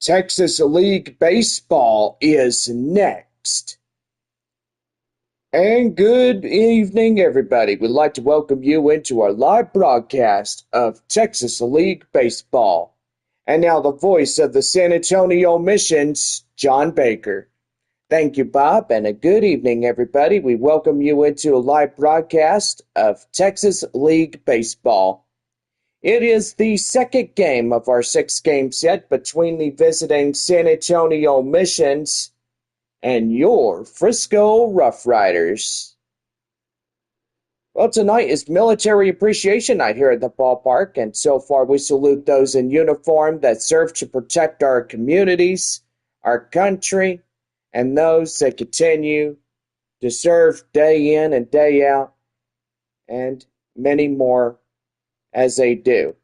Texas League Baseball is next. And good evening, everybody. We'd like to welcome you into our live broadcast of Texas League Baseball. And now the voice of the San Antonio Missions, John Baker. Thank you, Bob, and a good evening, everybody. We welcome you into a live broadcast of Texas League Baseball. It is the second game of our six-game set between the visiting San Antonio Missions and your Frisco RoughRiders. Well, tonight is Military Appreciation Night here at the ballpark, and so far we salute those in uniform that serve to protect our communities, our country, and those that continue to serve day in and day out, and many more as they do.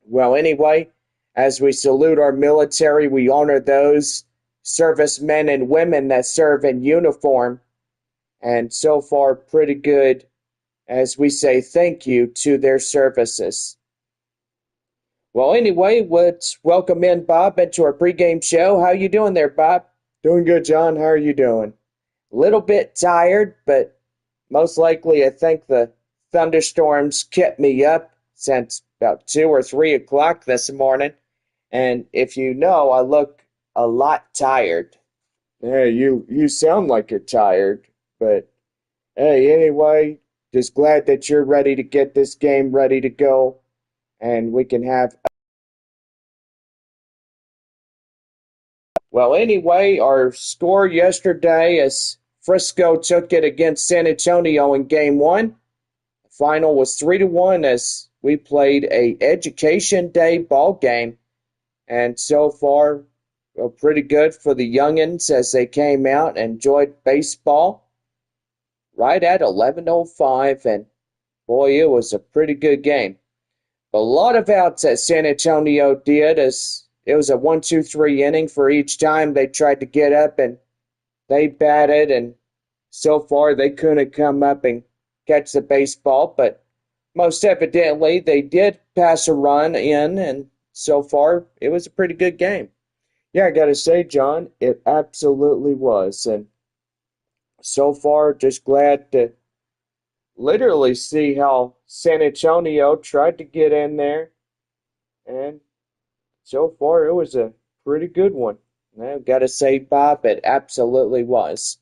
Well, anyway, as we salute our military, we honor those servicemen and women that serve in uniform, and so far pretty good as we say thank you to their services. Well, anyway, let's welcome in Bob into our pregame show. How you doing there, Bob? Doing good, John. How are you doing? A little bit tired, but most likely I think the thunderstorms kept me up since about 2 or 3 o'clock this morning. And if you know, I look a lot tired. Yeah, you sound like you're tired. But hey, anyway, just glad that you're ready to get this game ready to go. And we can have... Well, anyway, our score yesterday as Frisco took it against San Antonio in Game 1. The final was 3-1 as we played a Education Day ball game. And so far, well, pretty good for the youngins as they came out and enjoyed baseball right at 11:05. And boy, it was a pretty good game. A lot of outs that San Antonio did as it was a 1-2-3 inning for each time they tried to get up and they batted, and so far they couldn't come up and catch the baseball, but most evidently they did pass a run in, and so far it was a pretty good game. Yeah, I gotta say, John, it absolutely was, and so far just glad to literally see how San Antonio tried to get in there, and so far it was a pretty good one. I've got to say, Bob, it absolutely was.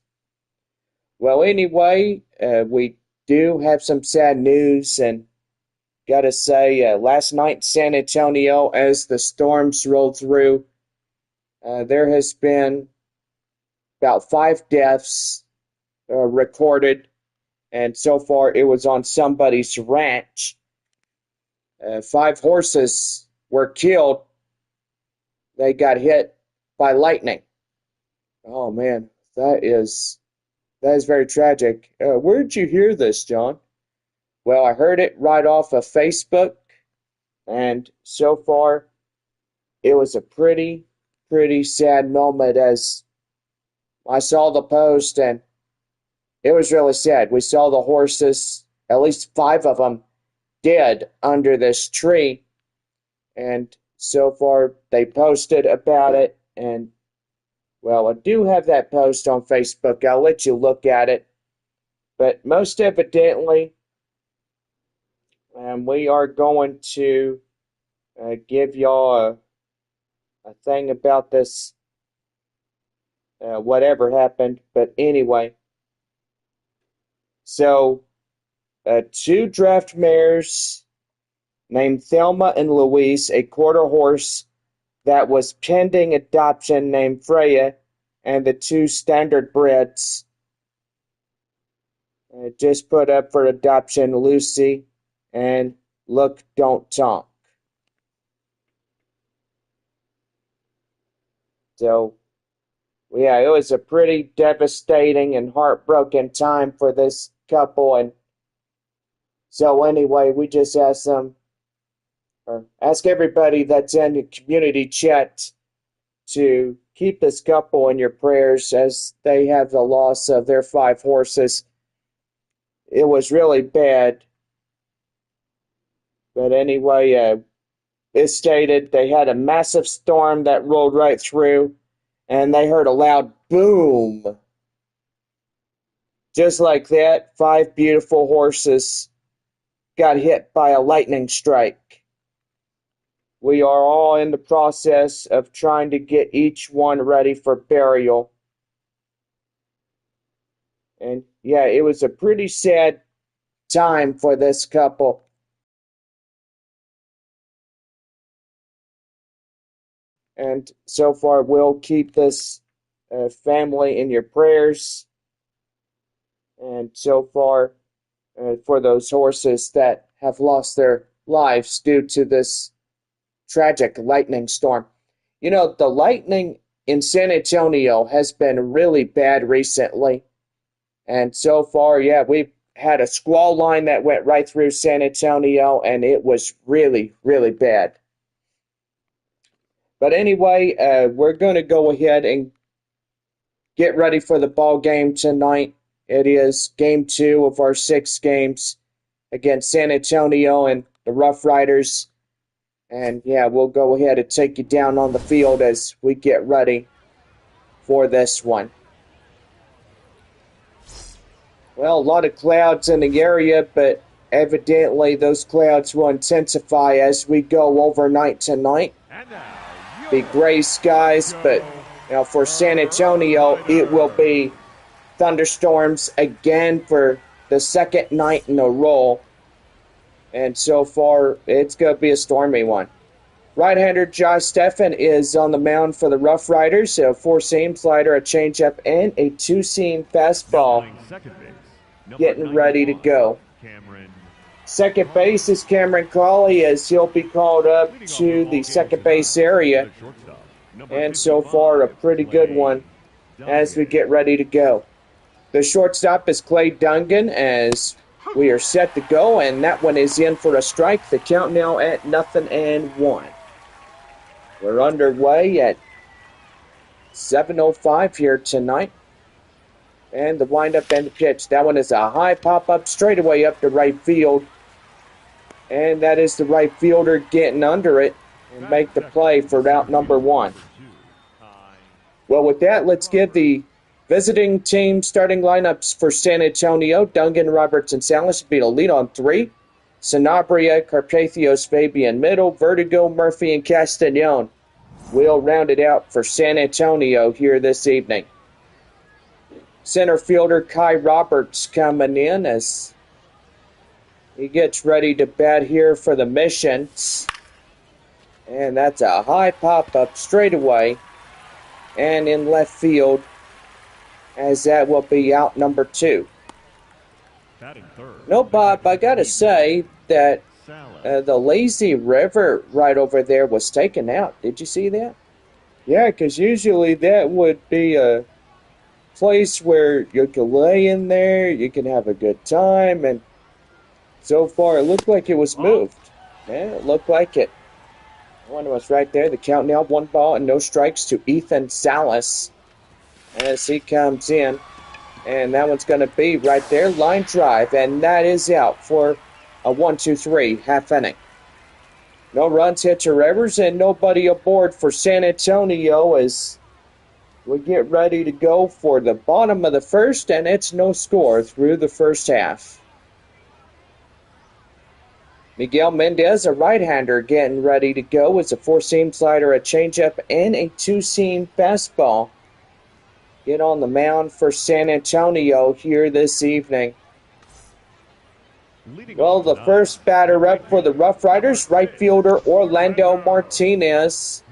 Well, anyway, we do have some sad news, and got to say, last night in San Antonio, as the storms rolled through, there has been about 5 deaths recorded, and so far it was on somebody's ranch. 5 horses were killed. They got hit by lightning. Oh man, that is very tragic. Where did you hear this, John? Well, I heard it right off of Facebook, and so far it was a pretty sad moment as I saw the post, and it was really sad. We saw the horses, at least 5 of them, dead under this tree, and so far they posted about it, and well, I do have that post on Facebook. I'll let you look at it, but most evidently we are going to give y'all a thing about this whatever happened, but anyway, so 2 draft mares named Thelma and Louise, a quarter horse that was pending adoption named Freya, and the 2 standard breds just put up for adoption, Lucy and Look Don't Talk. So, yeah, it was a pretty devastating and heartbroken time for this couple, and so anyway, we just asked them, or ask everybody that's in the community chat to keep this couple in your prayers as they have the loss of their 5 horses. It was really bad. But anyway, it stated they had a massive storm that rolled right through, and they heard a loud boom. Just like that, 5 beautiful horses got hit by a lightning strike. We are all in the process of trying to get each one ready for burial. And yeah, it was a pretty sad time for this couple. And so far, we'll keep this family in your prayers. And so far, for those horses that have lost their lives due to this tragic lightning storm. You know, the lightning in San Antonio has been really bad recently. And so far, yeah, we've had a squall line that went right through San Antonio, and it was really, really bad. But anyway, we're going to go ahead and get ready for the ball game tonight. It is game 2 of our 6 games against San Antonio and the RoughRiders. And yeah, we'll go ahead and take you down on the field as we get ready for this one. Well, a lot of clouds in the area, but evidently those clouds will intensify as we go overnight tonight. Be gray skies, but for San Antonio, it will be thunderstorms again for the second night in a row. And so far, it's going to be a stormy one. Right-hander Josh Steffen is on the mound for the RoughRiders. A 4-seam slider, a changeup, and a 2-seam fastball. Getting ready to go. Second base is Cameron Cawley as he'll be called up to the second base area. And so far, a pretty good one as we get ready to go. The shortstop is Clay Dungan as we are set to go, and that one is in for a strike. The count now at 0-1. We're underway at 7:05 here tonight. And the windup and the pitch. That one is a high pop-up straightaway up to right field. And that is the right fielder getting under it and make the play for out number 1. Well, with that, let's give the visiting team starting lineups for San Antonio. Dungan, Roberts, and Salas will be the lead on 3. Sanabria, Carpathios, Fabian middle. Vertigo, Murphy, and Castagnone will round it out for San Antonio here this evening. Center fielder Kai Roberts coming in as he gets ready to bat here for the Missions. And that's a high pop-up straightaway and in left field, as that will be out number 2. No, Bob, I got to say that the lazy river right over there was taken out. Did you see that? Yeah, because usually that would be a place where you can lay in there, you can have a good time, and so far it looked like it was moved. Yeah, it looked like it. One was right there. The count now 1 ball and no strikes to Ethan Salas as he comes in. And that one's going to be right there, line drive, and that is out for a 1-2-3 half inning. No runs, hits, or errors, and nobody aboard for San Antonio as we get ready to go for the bottom of the first, and it's no score through the first half. Miguel Mendez, a right-hander, getting ready to go with a 4-seam slider, a changeup, and a 2-seam fastball. Get on the mound for San Antonio here this evening. Well, the first batter up for the RoughRiders, right fielder Orlando Martinez.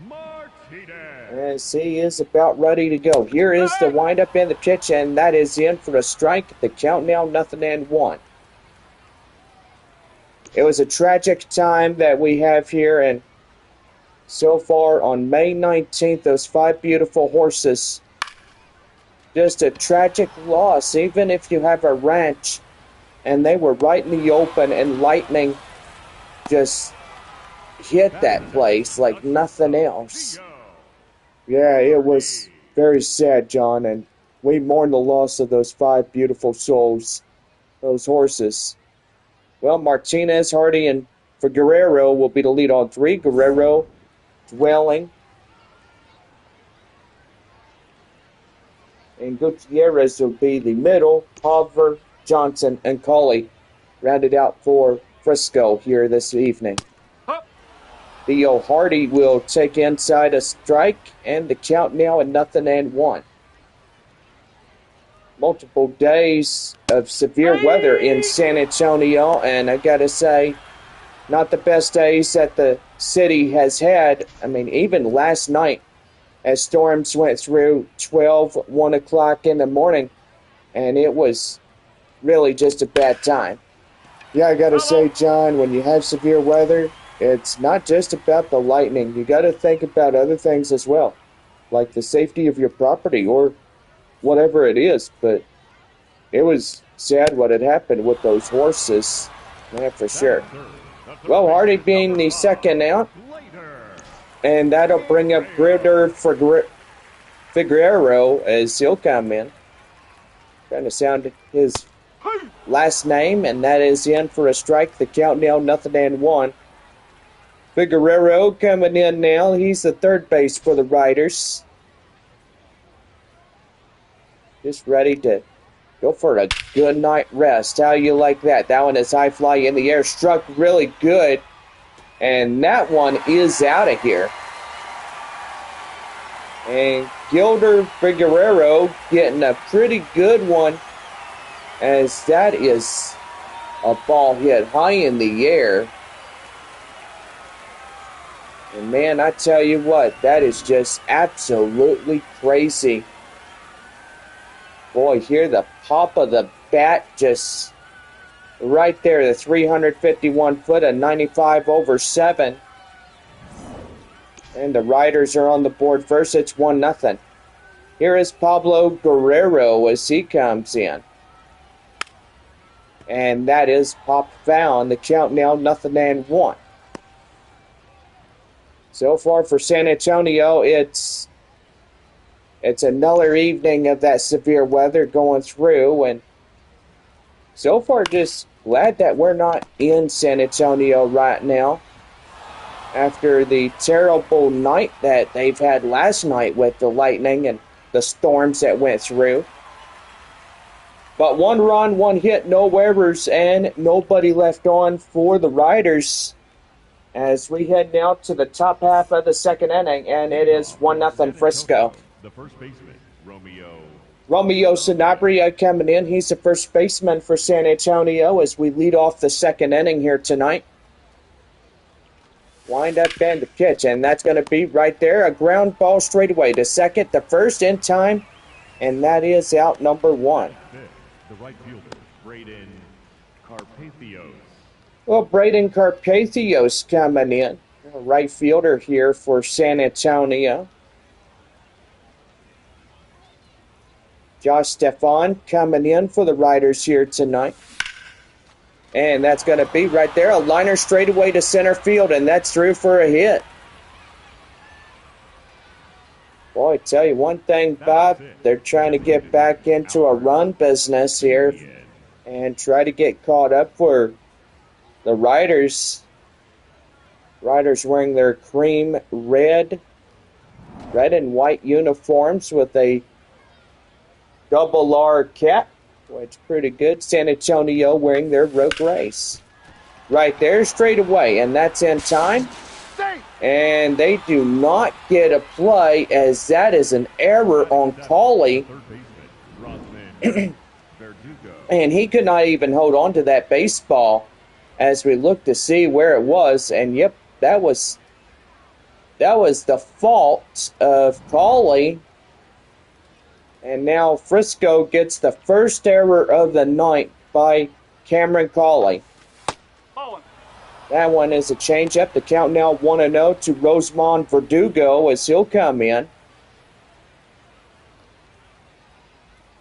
As he is about ready to go. Here is the windup and the pitch, and that is in for a strike. The count now 0-1. It was a tragic time that we have here, and so far on May 19th, those 5 beautiful horses, just a tragic loss, even if you have a ranch, and they were right in the open, and lightning just hit that place like nothing else. Yeah, it was very sad, John, and we mourn the loss of those 5 beautiful souls, those horses. Well, Martinez, Hardy, and for Guerrero will be the lead on 3. Guerrero, Dwelling, and Gutierrez will be the middle. Hover, Johnson, and Colley rounded out for Frisco here this evening. Theo Hardy will take inside a strike, and the count now at 0-1. Multiple days of severe weather in San Antonio, and I gotta say, not the best days that the city has had. I mean, even last night, as storms went through 1 o'clock in the morning, and it was really just a bad time. Yeah, I gotta say, John, when you have severe weather, it's not just about the lightning. You gotta think about other things as well, like the safety of your property or whatever it is. But it was sad what had happened with those horses, yeah, for sure. Well, Hardy being the second out, and that'll bring up Gritter for Figueroa as he'll come in. Trying to sound his last name, and that is in for a strike. The count now 0-1. Figueroa coming in now. He's the third base for the Riders. Just ready to go for a good night rest. How you like that? That one is high fly in the air. Struck really good. And that one is out of here. And Gilder Figueroa getting a pretty good one, as that is a ball hit high in the air. And man, I tell you what, that is just absolutely crazy. Boy, hear the pop of the bat just right there, the 351 foot, a 95 over 7. And the Riders are on the board first. It's 1-0. Here is Pablo Guerrero as he comes in. And that is pop foul. The count now 0-1. So far for San Antonio, it's another evening of that severe weather going through, and so far just glad that we're not in San Antonio right now after the terrible night that they've had last night with the lightning and the storms that went through. But 1 run, 1 hit, no errors, and nobody left on for the Riders as we head now to the top half of the second inning, and it is 1-0 Frisco. The first baseman, Romeo Sanabria coming in. He's the first baseman for San Antonio as we lead off the second inning here tonight. Wind up and the pitch, and that's going to be right there. A ground ball straight away to second, the first in time, and that is out number 1. the right fielder, Braden Carpathios. Well, Braden Carpathios coming in, a right fielder here for San Antonio. Josh Stefan coming in for the Riders here tonight. And that's going to be right there, a liner straight away to center field, and that's through for a hit. Boy, I tell you one thing, Bob, they're trying to get back into a run business here and try to get caught up for the Riders. Riders wearing their cream red and white uniforms with a double R cap. Boy, it's pretty good. San Antonio wearing their road race. Right there, straight away, and that's in time. And they do not get a play, as that is an error on Colley. And he could not even hold on to that baseball as we look to see where it was. And yep, that was the fault of Colley. And now Frisco gets the first error of the night by Cameron Colley. That one is a changeup. The count now 1-0 to Rosemond Verdugo as he'll come in.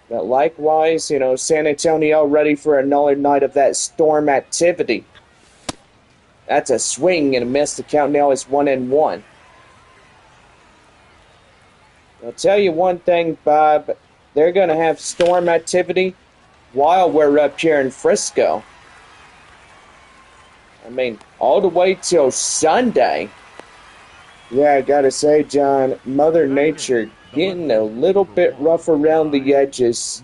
But likewise, San Antonio ready for another night of that storm activity. That's a swing and a miss. The count now is 1-1. I'll tell you one thing, Bob. They're going to have storm activity while we're up here in Frisco. I mean, all the way till Sunday. Yeah, I gotta say, John, Mother Nature getting a little bit rough around the edges.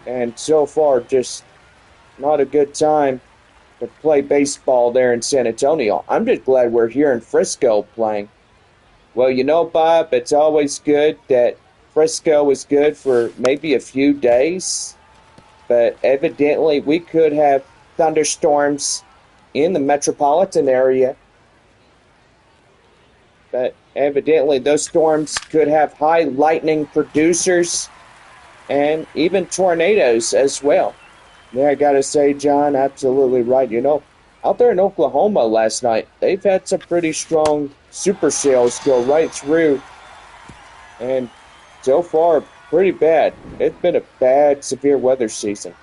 And so far, just not a good time to play baseball there in San Antonio. I'm just glad we're here in Frisco playing. Well, you know, Bob, it's always good that Frisco is good for maybe a few days, but evidently we could have thunderstorms in the metropolitan area. But evidently those storms could have high lightning producers and even tornadoes as well. Yeah, I gotta say, John, absolutely right. You know, out there in Oklahoma last night, they've had some pretty strong supercells go right through, and so far, pretty bad. It's been a bad, severe weather season,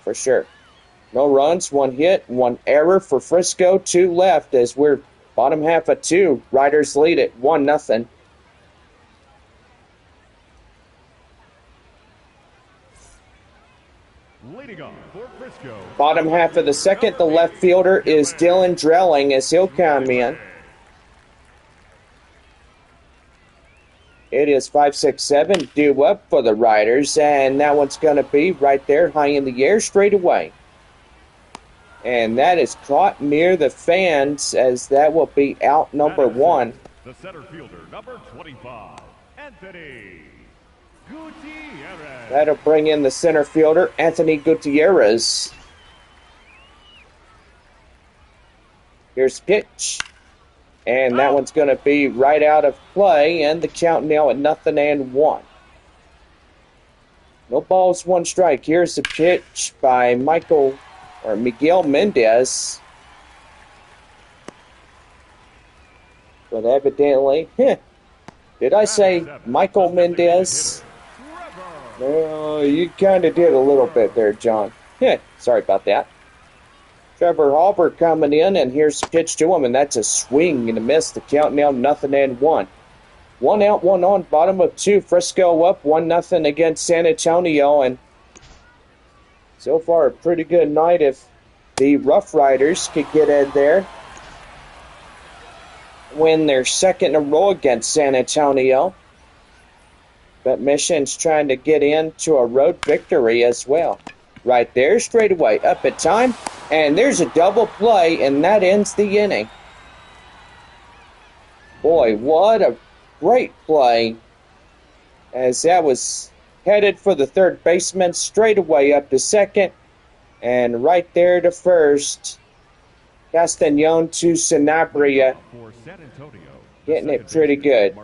for sure. No runs, one hit, one error for Frisco, two left as we're bottom half of two. Riders lead it 1-0. Leading off for Frisco. Bottom half of the second, the left fielder is Dylan Drelling as he'll come in. It is 5-6-7 due up for the Riders, and that one's going to be right there high in the air straight away. And that is caught near the fans as that will be out number one. The center fielder, number 25, Anthony Gutierrez. That'll bring in the center fielder, Anthony Gutierrez. Here's pitch. And that one's going to be right out of play, and the count now at 0-1. No balls, one strike. Here's the pitch by Miguel Mendez. But evidently, did I say Michael Mendez? No, you kind of did a little bit there, John. Sorry about that. Trevor Halber coming in, and here's the pitch to him, and that's a swing and a miss. The count now 0-1. 1 out, 1 on, bottom of 2. Frisco up 1-0 against San Antonio, and so far a pretty good night if the RoughRiders could get in there, win their second in a row against San Antonio. But Mission's trying to get into a road victory as well. Right there, straight away, up at time, and there's a double play, and that ends the inning. Boy, what a great play, as that was headed for the third baseman, straight away up to second, and right there to first. Castañon to Sanabria, getting it pretty good.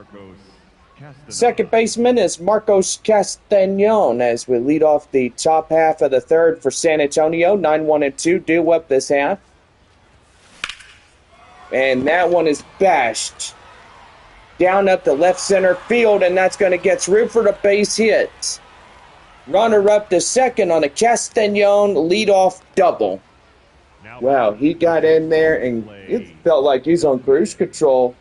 Second baseman is Marcos Castañon as we lead off the top half of the third for San Antonio. 9-1-2 due up this half. And that one is bashed down up the left center field, and that's going to get through for the base hit. Runner up to second on a Castañon leadoff double. Wow, he got in there, and it felt like he's on cruise control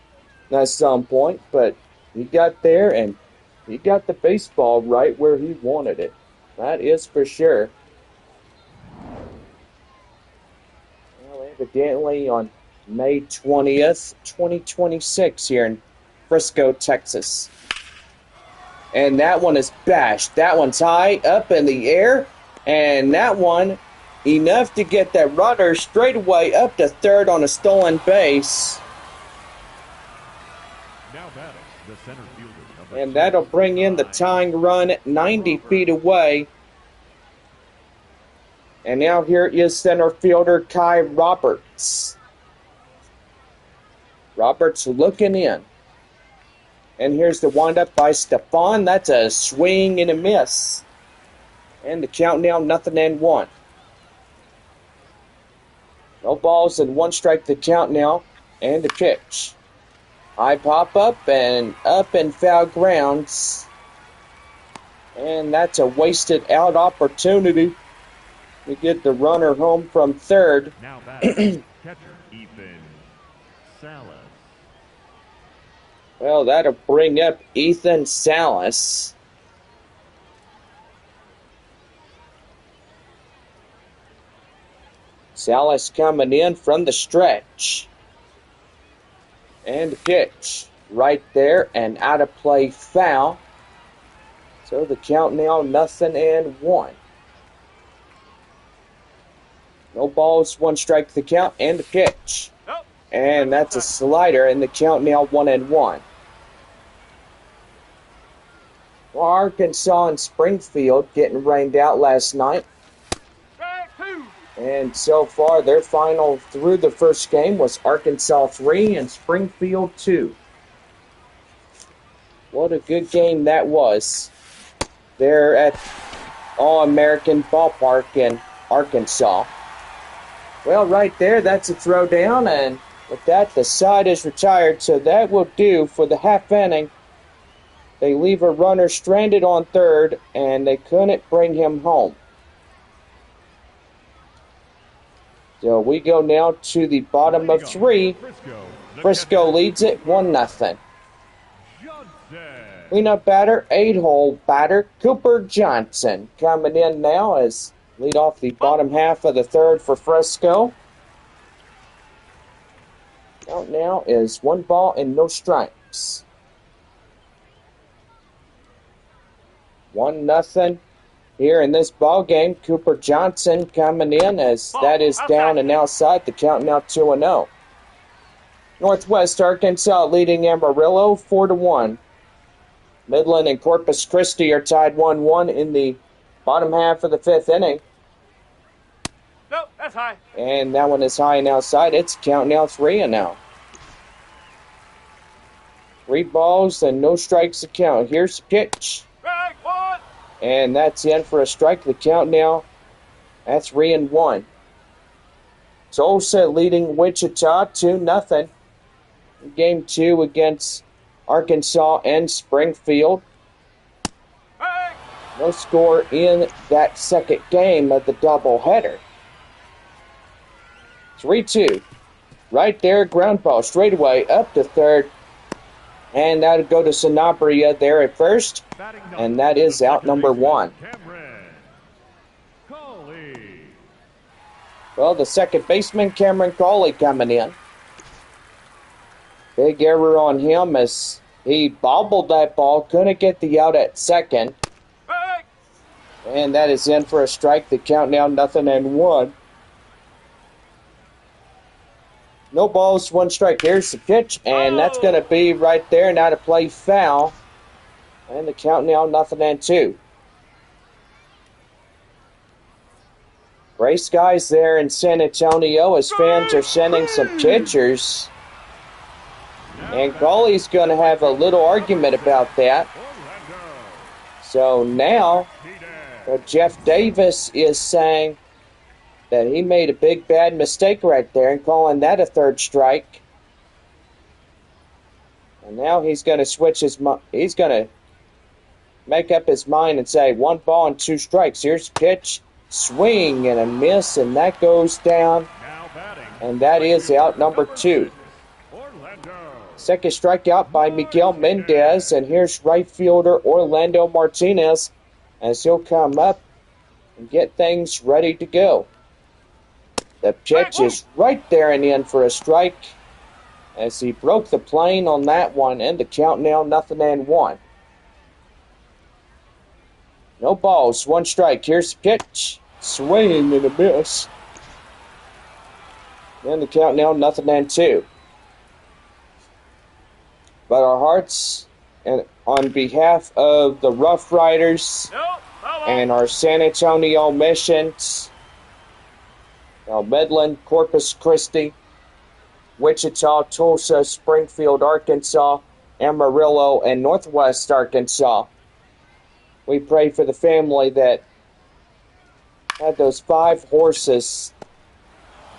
at some point, but he got there, and he got the baseball right where he wanted it. That is for sure. Well, evidently on May 20th, 2026 here in Frisco, Texas. And that one is bashed. That one's high up in the air, and that one enough to get that runner straight away up to third on a stolen base. And that'll bring in the tying run 90 feet away. And now here is center fielder Kai Roberts. Roberts looking in. And here's the windup by Stefan. That's a swing and a miss. And the count now 0-1. No balls and one strike the count now. And the pitch. High pop up and foul grounds. And that's a wasted out opportunity to get the runner home from third. Now batting, catcher Ethan Salas. Well, that'll bring up Ethan Salas. Salas coming in from the stretch. And the pitch. Right there, and out of play foul. So the count now 0-1. No balls, 1 strike the count, and the pitch. And that's a slider, and the count now 1-1. Well, Arkansas and Springfield getting rained out last night. And so far, their final through the first game was Arkansas 3 and Springfield 2. What a good game that was. There at All-American Ballpark in Arkansas. Well, right there, that's a throwdown, and with that, the side is retired, so that will do for the half inning. They leave a runner stranded on third, and they couldn't bring him home. So we go now to the bottom of 3. Frisco leads it 1-0. Cleanup batter, 8-hole batter, Cooper Johnson coming in now as lead off the bottom half of the third for Frisco. Count now is 1 ball and no strikes. 1-0 here in this ball game. Cooper Johnson coming in as that is down and outside. The count now 2-0. Northwest Arkansas leading Amarillo 4-1. Midland and Corpus Christi are tied 1-1 in the bottom half of the 5th inning. Nope, that's high. And that one is high and outside. It's count now 3-0. 3 balls and no strikes to count. Here's the pitch. Strike 1. And that's in for a strike. The count now at 3-1. Tulsa leading Wichita 2-0. Game 2 against Arkansas and Springfield. Strike. No score in that second game of the doubleheader. 3-2. Right there, ground ball straight away up to third. And that'll go to Sanabria there at first. And that is out number 1. Well, the second baseman, Cameron Cawley, coming in. Big error on him as he bobbled that ball, couldn't get the out at second. Strike. And that is in for a strike. The count now 0-1. No balls, 1 strike. Here's the pitch, and that's going to be right there. Now to play foul. And the count now 0-2. Gray skies there in San Antonio as fans are sending some pictures. And Cawley's going to have a little argument about that. So now, Jeff Davis is saying that he made a big bad mistake right there and calling that a 3rd strike. And now he's going to switch he's going to make up his mind and say 1 ball and 2 strikes. Here's the pitch, swing and a miss, and that goes down. And that is out number 2. Second strikeout by Miguel Mendez, and here's right fielder Orlando Martinez as he'll come up and get things ready to go. The pitch is right there and in for a strike as he broke the plane on that one, and the count now 0-1. No balls, 1 strike. Here's the pitch, swing and a miss. And the count now 0-2. But our hearts, and on behalf of the RoughRiders and our San Antonio missions, Midland, Corpus Christi, Wichita, Tulsa, Springfield, Arkansas, Amarillo, and Northwest Arkansas. We pray for the family that had those 5 horses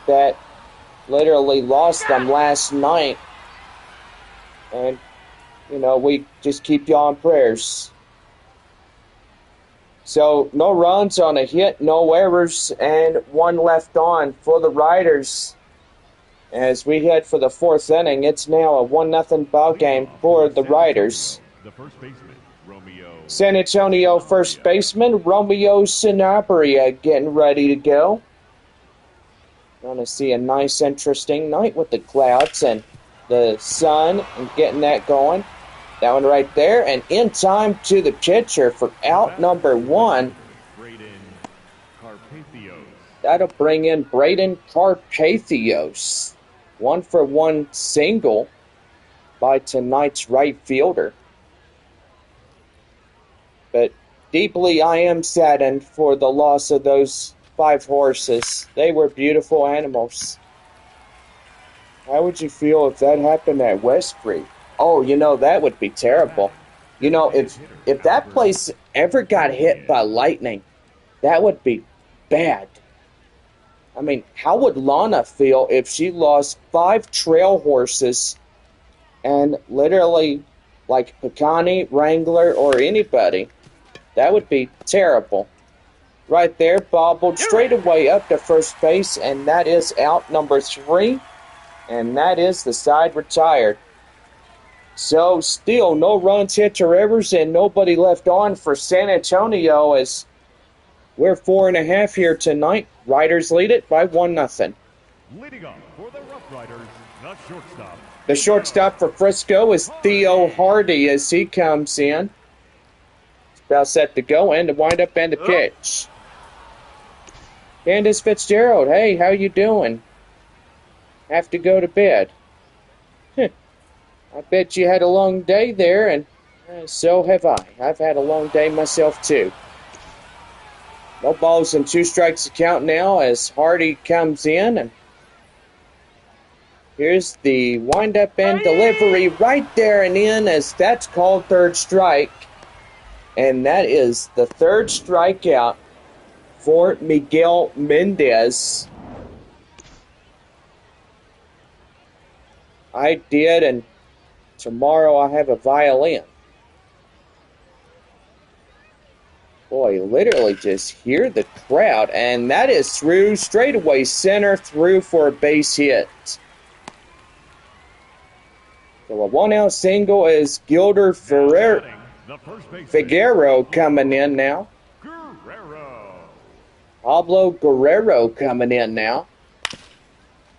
that literally lost them last night. And, we just keep y'all in prayers. So, no runs on a hit, no errors, and 1 left on for the Riders. As we head for the 4th inning, it's now a 1-0 ball game for the Riders. The first baseman, Romeo. San Antonio first baseman Romeo Sanabria getting ready to go. Gonna see a nice, interesting night with the clouds and the sun and getting that going. That one right there, and in time to the pitcher for out number one. That'll bring in Braden Carpathios. 1-for-1 single by tonight's right fielder. But deeply I am saddened for the loss of those 5 horses. They were beautiful animals. How would you feel if that happened at Westbury? Oh, you know, that would be terrible. You know, if that place ever got hit by lightning, that would be bad. I mean, how would Lana feel if she lost 5 trail horses and literally, like Picani, Wrangler, or anybody? That would be terrible. Right there, bobbled straight away up to first base, and that is out number 3, and that is the side retired. So, still no runs hit to Rivers and nobody left on for San Antonio as we're 4.5 here tonight. Riders lead it by 1-0. Leading off for the RoughRiders, the shortstop. The shortstop for Frisco is Theo Hardy as he comes in. It's about set to go and to wind up and to pitch. Candace Fitzgerald, hey, how you doing? Have to go to bed. I bet you had a long day there, and so have I. I've had a long day myself, too. No balls and 2 strikes to count now as Hardy comes in, and here's the wind-up and delivery right there and in as that's called third strike. And that is the 3rd strikeout for Miguel Mendez. I did, and tomorrow I have a violin. Boy, literally just hear the crowd, and that is through, straightaway center, through for a base hit. So a 1-out single is Gilder Figueroa coming in now. Pablo Guerrero coming in now.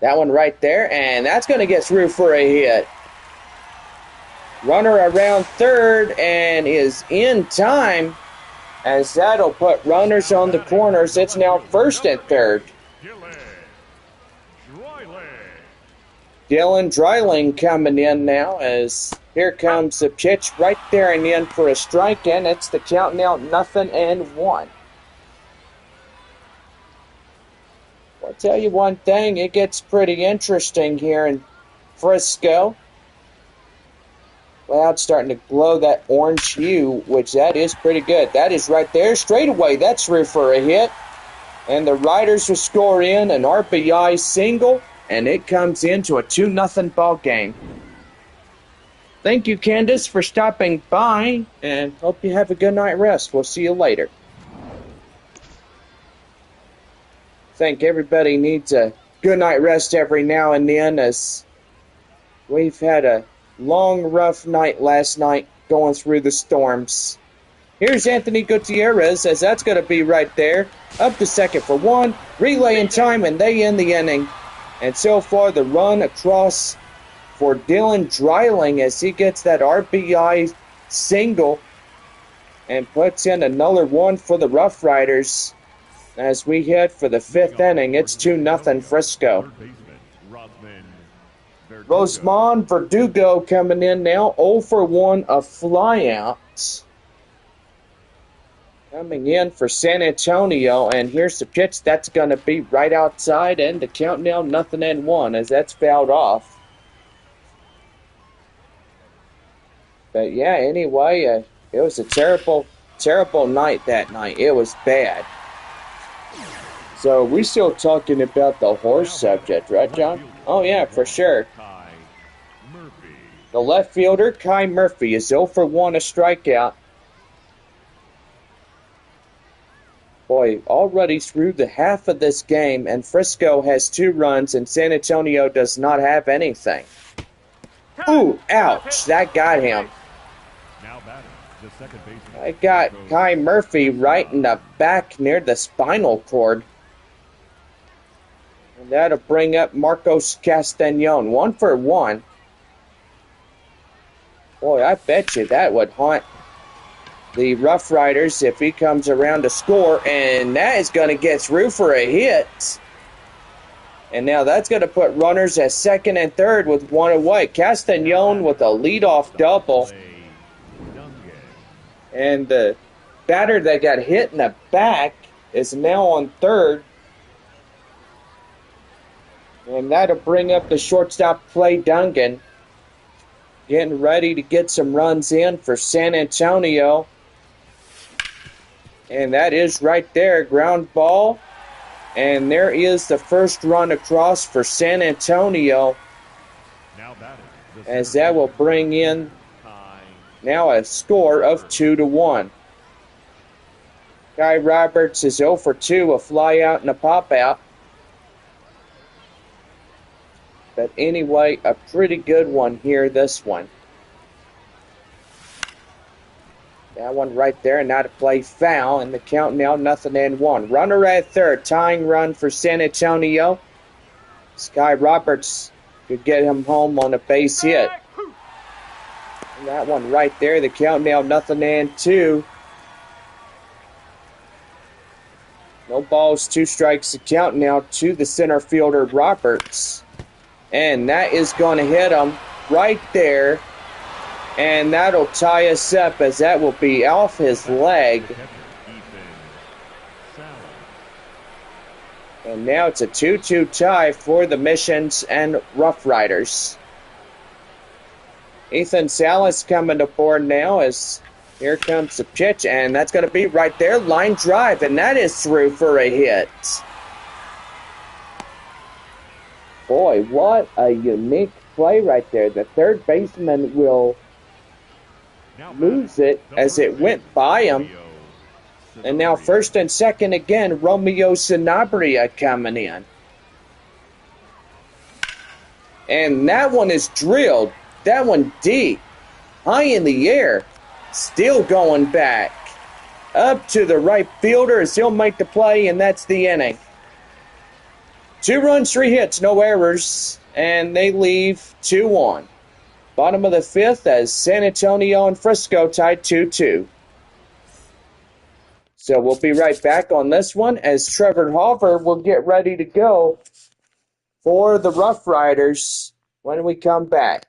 That one right there, and that's going to get through for a hit. Runner around third and is in time, as that'll put runners on the corners. It's now first and third. Dylan Dreiling coming in now as here comes the pitch right there and in for a strike, and it's the count now 0-1. I'll tell you one thing, it gets pretty interesting here in Frisco. Cloud's starting to glow that orange hue, which that is pretty good. That is right there, straight away. That's through for a hit. And the Riders will score in an RBI single, and it comes into a 2-0 ball game. Thank you, Candace, for stopping by, and hope you have a good night rest. We'll see you later. I think everybody needs a good night rest every now and then, as we've had a long, rough night last night going through the storms. Here's Anthony Gutierrez, as that's going to be right there. Up to second for 1. Relay in time, and they end the inning. And so far, the run across for Dylan Dreiling as he gets that RBI single and puts in another one for the RoughRiders. As we head for the 5th inning, it's 2-0 Frisco. Rosman Verdugo coming in now, 0-for-1, a flyout. Coming in for San Antonio, and here's the pitch. That's going to be right outside, and the count now 0-1 as that's fouled off. But yeah, anyway, it was a terrible, terrible night that night. It was bad. So we're still talking about the horse subject, right, John? Oh, yeah, for sure. The left fielder, Kai Murphy, is 0-for-1, a strikeout. Boy, already through the half of this game, and Frisco has 2 runs, and San Antonio does not have anything. Ooh, ouch, that got him. I got Kai Murphy right in the back near the spinal cord. And that'll bring up Marcos Castañon. 1-for-1. Boy, I bet you that would haunt the RoughRiders if he comes around to score. And that is going to get through for a hit. And now that's going to put runners at second and third with one away. Castañon with a leadoff double. And the batter that got hit in the back is now on third. And that'll bring up the shortstop, Clay Dungan. Getting ready to get some runs in for San Antonio. And that is right there, ground ball. And there is the first run across for San Antonio. As that will bring in now a score of 2-1. Guy Roberts is 0 for 2, a fly out and a pop out. But anyway, a pretty good one here, this one. That one right there, and now to play foul, and the count now 0-1. Runner at third, tying run for San Antonio. Sky Roberts could get him home on a base hit. And that one right there, the count now 0-2. No balls, 2 strikes, the count now to the center fielder, Roberts. And that is going to hit him right there. And that'll tie us up as that will be off his leg. And now it's a 2-2 tie for the Missions and RoughRiders. Ethan Salas coming aboard now as here comes the pitch. And that's going to be right there, line drive. And that is through for a hit. Boy, what a unique play right there. The third baseman will lose it as it went by him. And now first and second again, Romeo Sanabria coming in. And that one is drilled. That one deep. High in the air. Still going back. Up to the right fielder as he'll make the play, and that's the inning. 2 runs, 3 hits, no errors, and they leave 2-1. Bottom of the 5th as San Antonio and Frisco tied 2-2. So we'll be right back on this one as Trevor Hoffer will get ready to go for the RoughRiders when we come back.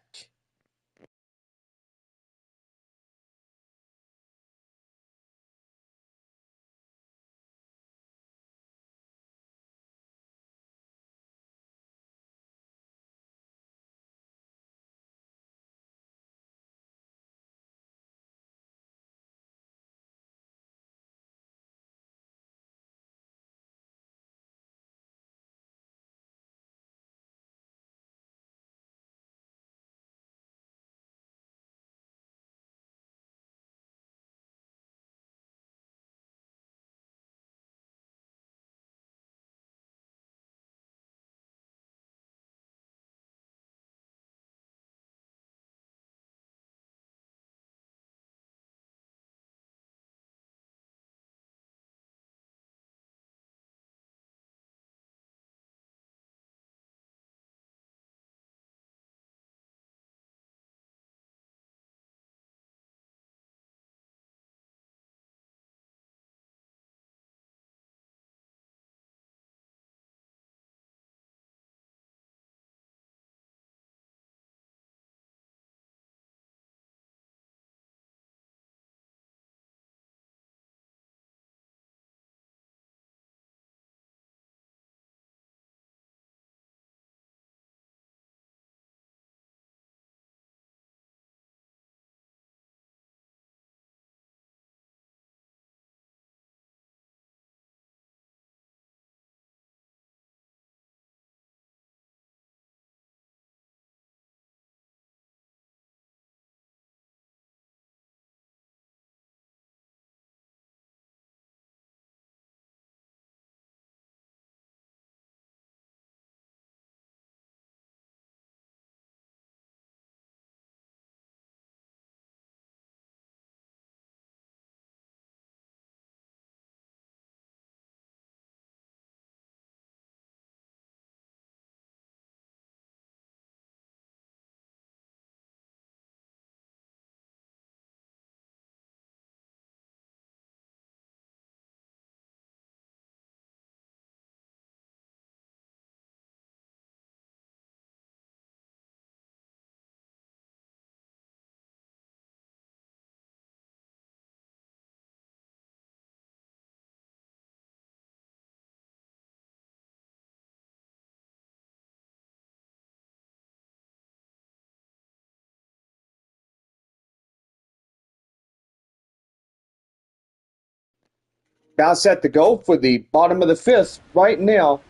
Now set to go for the bottom of the fifth right now,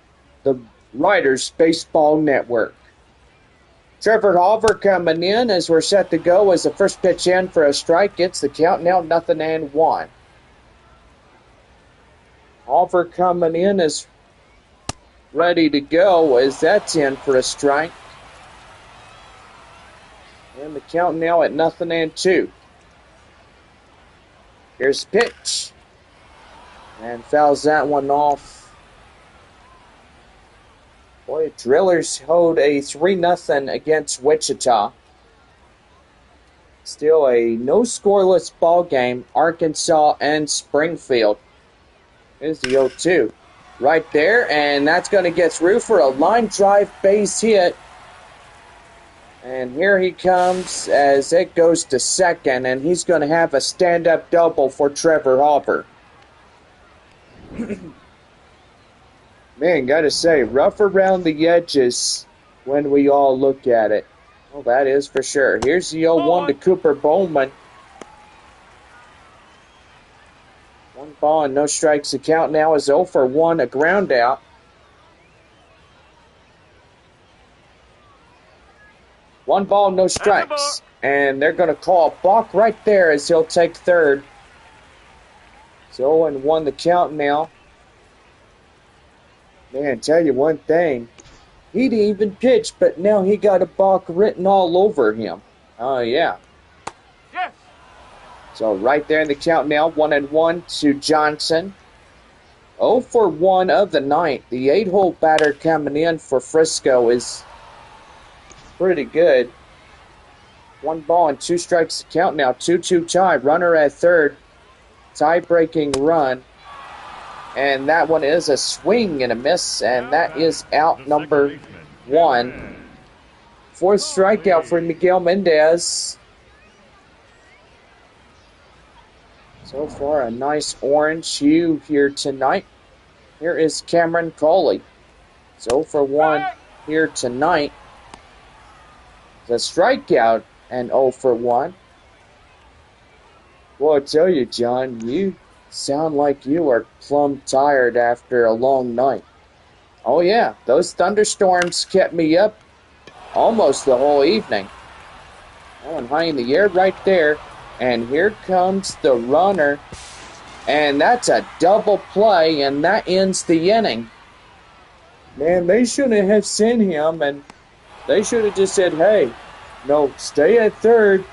the Riders Baseball Network. Trevor Hopper coming in as we're set to go as the first pitch in for a strike. Gets the count now 0-1. Hopper coming in is ready to go as that's in for a strike. And the count now at 0-2. Here's the pitch. And fouls that one off. Boy, Drillers hold a 3-0 against Wichita. Still a no scoreless ball game, Arkansas and Springfield. Here's the 0-2. Right there, and that's going to get through for a line drive base hit. And here he comes as it goes to second, and he's going to have a stand-up double for Trevor Hopper. Man, gotta say, rough around the edges when we all look at it. Well, that is for sure. Here's the 0-1 to Cooper Bowman. 1 ball and no strikes. The count now is 0-1, a ground out. One ball, no strikes. And they're going to call a balk right there as he'll take third. It's 0-1 the count now. Man, tell you one thing. He didn't even pitch, but now he got a balk written all over him. Oh, yeah. Yes. So right there in the count now, 1-1 to Johnson. 0-1 of the night. The 8-hole batter coming in for Frisco is pretty good. 1 ball and 2 strikes to count now. 2-2 tie. Runner at third. Tie-breaking run. And that one is a swing and a miss, and that is out number 1. 4th strikeout for Miguel Mendez. So far, a nice orange hue here tonight. Here is Cameron Coley. 0-1 here tonight. The strikeout and 0-1. Well, I tell you, John, you sound like you are plumb tired after a long night. Oh yeah, those thunderstorms kept me up almost the whole evening. Oh, and high in the air right there. And here comes the runner. And that's a double play, and that ends the inning. Man, they shouldn't have sent him, and they should have just said, hey, no, stay at third.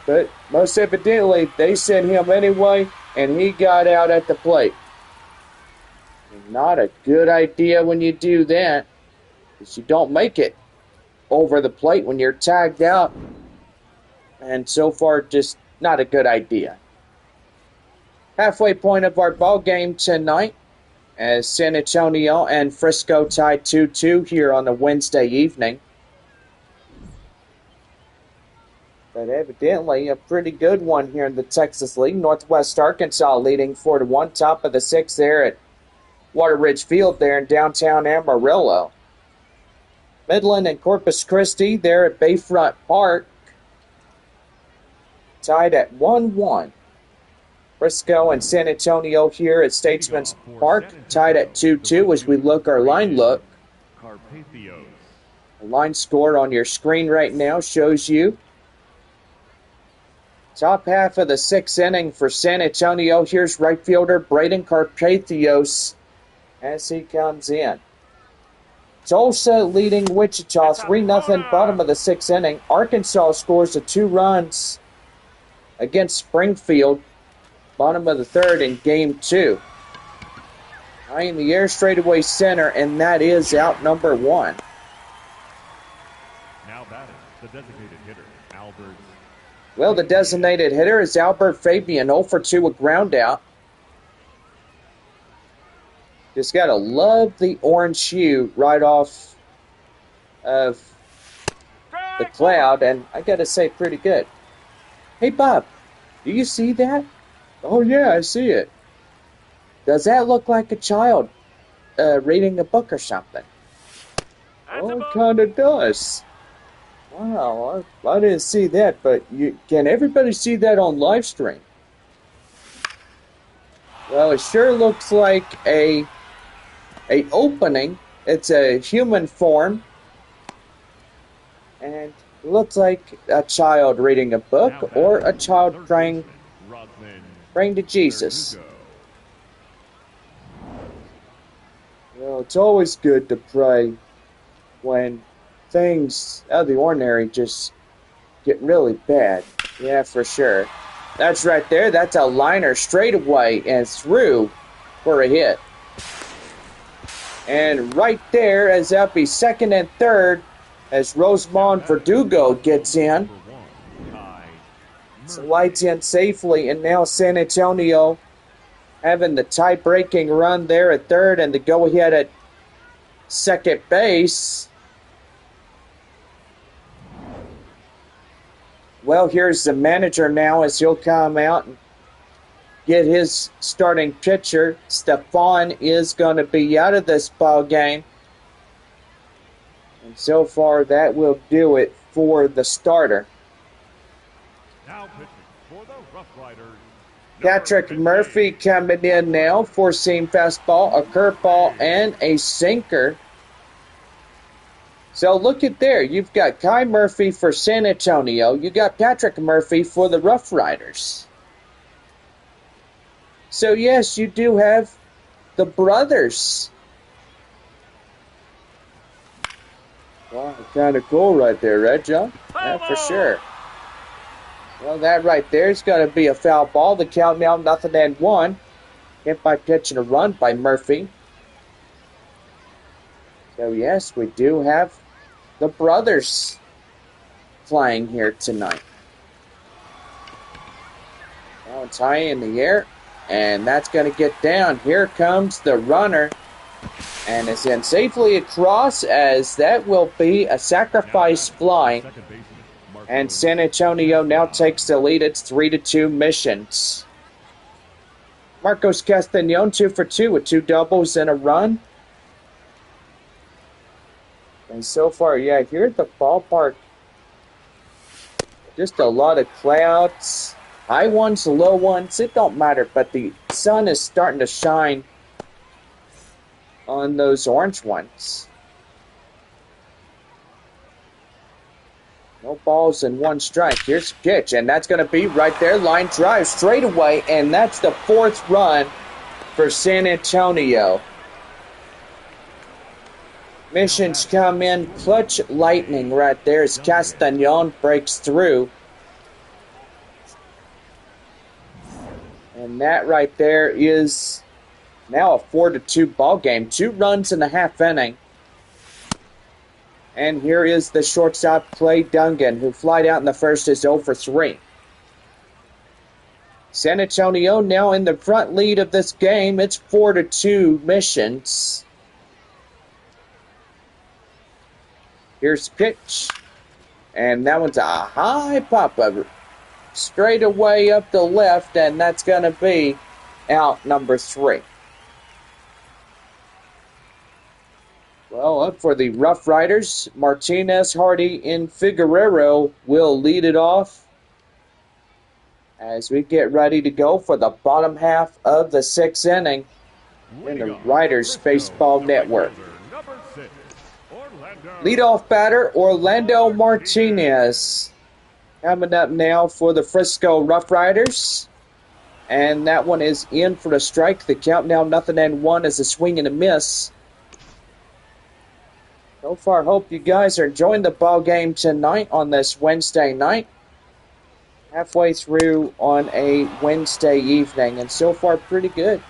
But most evidently, they sent him anyway, and he got out at the plate. Not a good idea when you do that, because you don't make it over the plate when you're tagged out. And so far, just not a good idea. Halfway point of our ball game tonight, as San Antonio and Frisco tied 2-2 here on a Wednesday evening. But evidently a pretty good one here in the Texas League. Northwest Arkansas leading 4-1, top of the 6th there at Water Ridge Field there in downtown Amarillo. Midland and Corpus Christi there at Bayfront Park, tied at 1-1. Frisco and San Antonio here at Statesman's Park, tied at 2-2 as we look our line look. The line score on your screen right now shows you top half of the 6th inning for San Antonio. Here's right fielder Braden Carpathios as he comes in. Tulsa leading Wichita 3-0 bottom of the 6th inning. Arkansas scores the 2 runs against Springfield bottom of the 3rd in game 2. High in the air, straightaway center, and that is out number 1. Now batting, the designated hitter, Albert. Well, the designated hitter is Albert Fabian, 0-2, a ground out. Just got to love the orange hue right off of the cloud, and I got to say, pretty good. Hey, Bob, do you see that? Oh, yeah, I see it. Does that look like a child reading a book or something? Oh, it kind of does. Wow, I didn't see that, but can everybody see that on live stream? Well, it sure looks like a opening. It's a human form. And it looks like a child reading a book or a child praying to Jesus. Well, it's always good to pray when things out of the ordinary just get really bad. Yeah, for sure. That's right there. That's a liner straight away and through for a hit. And right there, as that'll be second and third, as Rosemond Verdugo gets in. Slides in safely, and now San Antonio having the tie-breaking run there at third and the go-ahead at second base. Well, here's the manager now as he'll come out and get his starting pitcher. Stefan is going to be out of this ball game. And so far, that will do it for the starter. Now pitching for the RoughRiders. Patrick Murphy coming in now, four-seam fastball, a curveball, and a sinker. So look at there. You've got Kai Murphy for San Antonio. You got Patrick Murphy for the RoughRiders. So yes, you do have the brothers. Wow, kind of cool right there, right, John? Yeah, for sure. Well, that right there is going to be a foul ball. The count now 0-1. Hit by pitch and a run by Murphy. So yes, we do have the brothers playing here tonight. Now it's high in the air, and that's going to get down. Here comes the runner, and is in safely across, as that will be a sacrifice fly. And San Antonio now takes the lead. It's 3-2 Missions. Marcos Castañon 2 for 2 with 2 doubles and a run. And so far, yeah, here at the ballpark, just a lot of clouds. High ones, low ones, it don't matter. But the sun is starting to shine on those orange ones. No balls and 1 strike. Here's a pitch, and that's going to be right there. Line drive straight away, and that's the 4th run for San Antonio. Missions come in clutch lightning right there as Castañon breaks through. And that right there is now a 4-2 ball game. 2 runs in the half inning. And here is the shortstop, Clay Dungan, who flied out in the first is 0 for 3. San Antonio now in the front lead of this game. It's 4-2 Missions. Here's the pitch. And that one's a high pop-up. Straight away up the left, and that's going to be out number 3. Well, up for the RoughRiders, Martinez, Hardy, and Figueroa will lead it off as we get ready to go for the bottom half of the 6th inning in the Riders Baseball Network. Leadoff batter, Orlando Martinez. Coming up now for the Frisco RoughRiders. And that one is in for a strike. The count now 0-1 is a swing and a miss. So far, hope you guys are enjoying the ball game tonight on this Wednesday night. Halfway through on a Wednesday evening, and so far pretty good.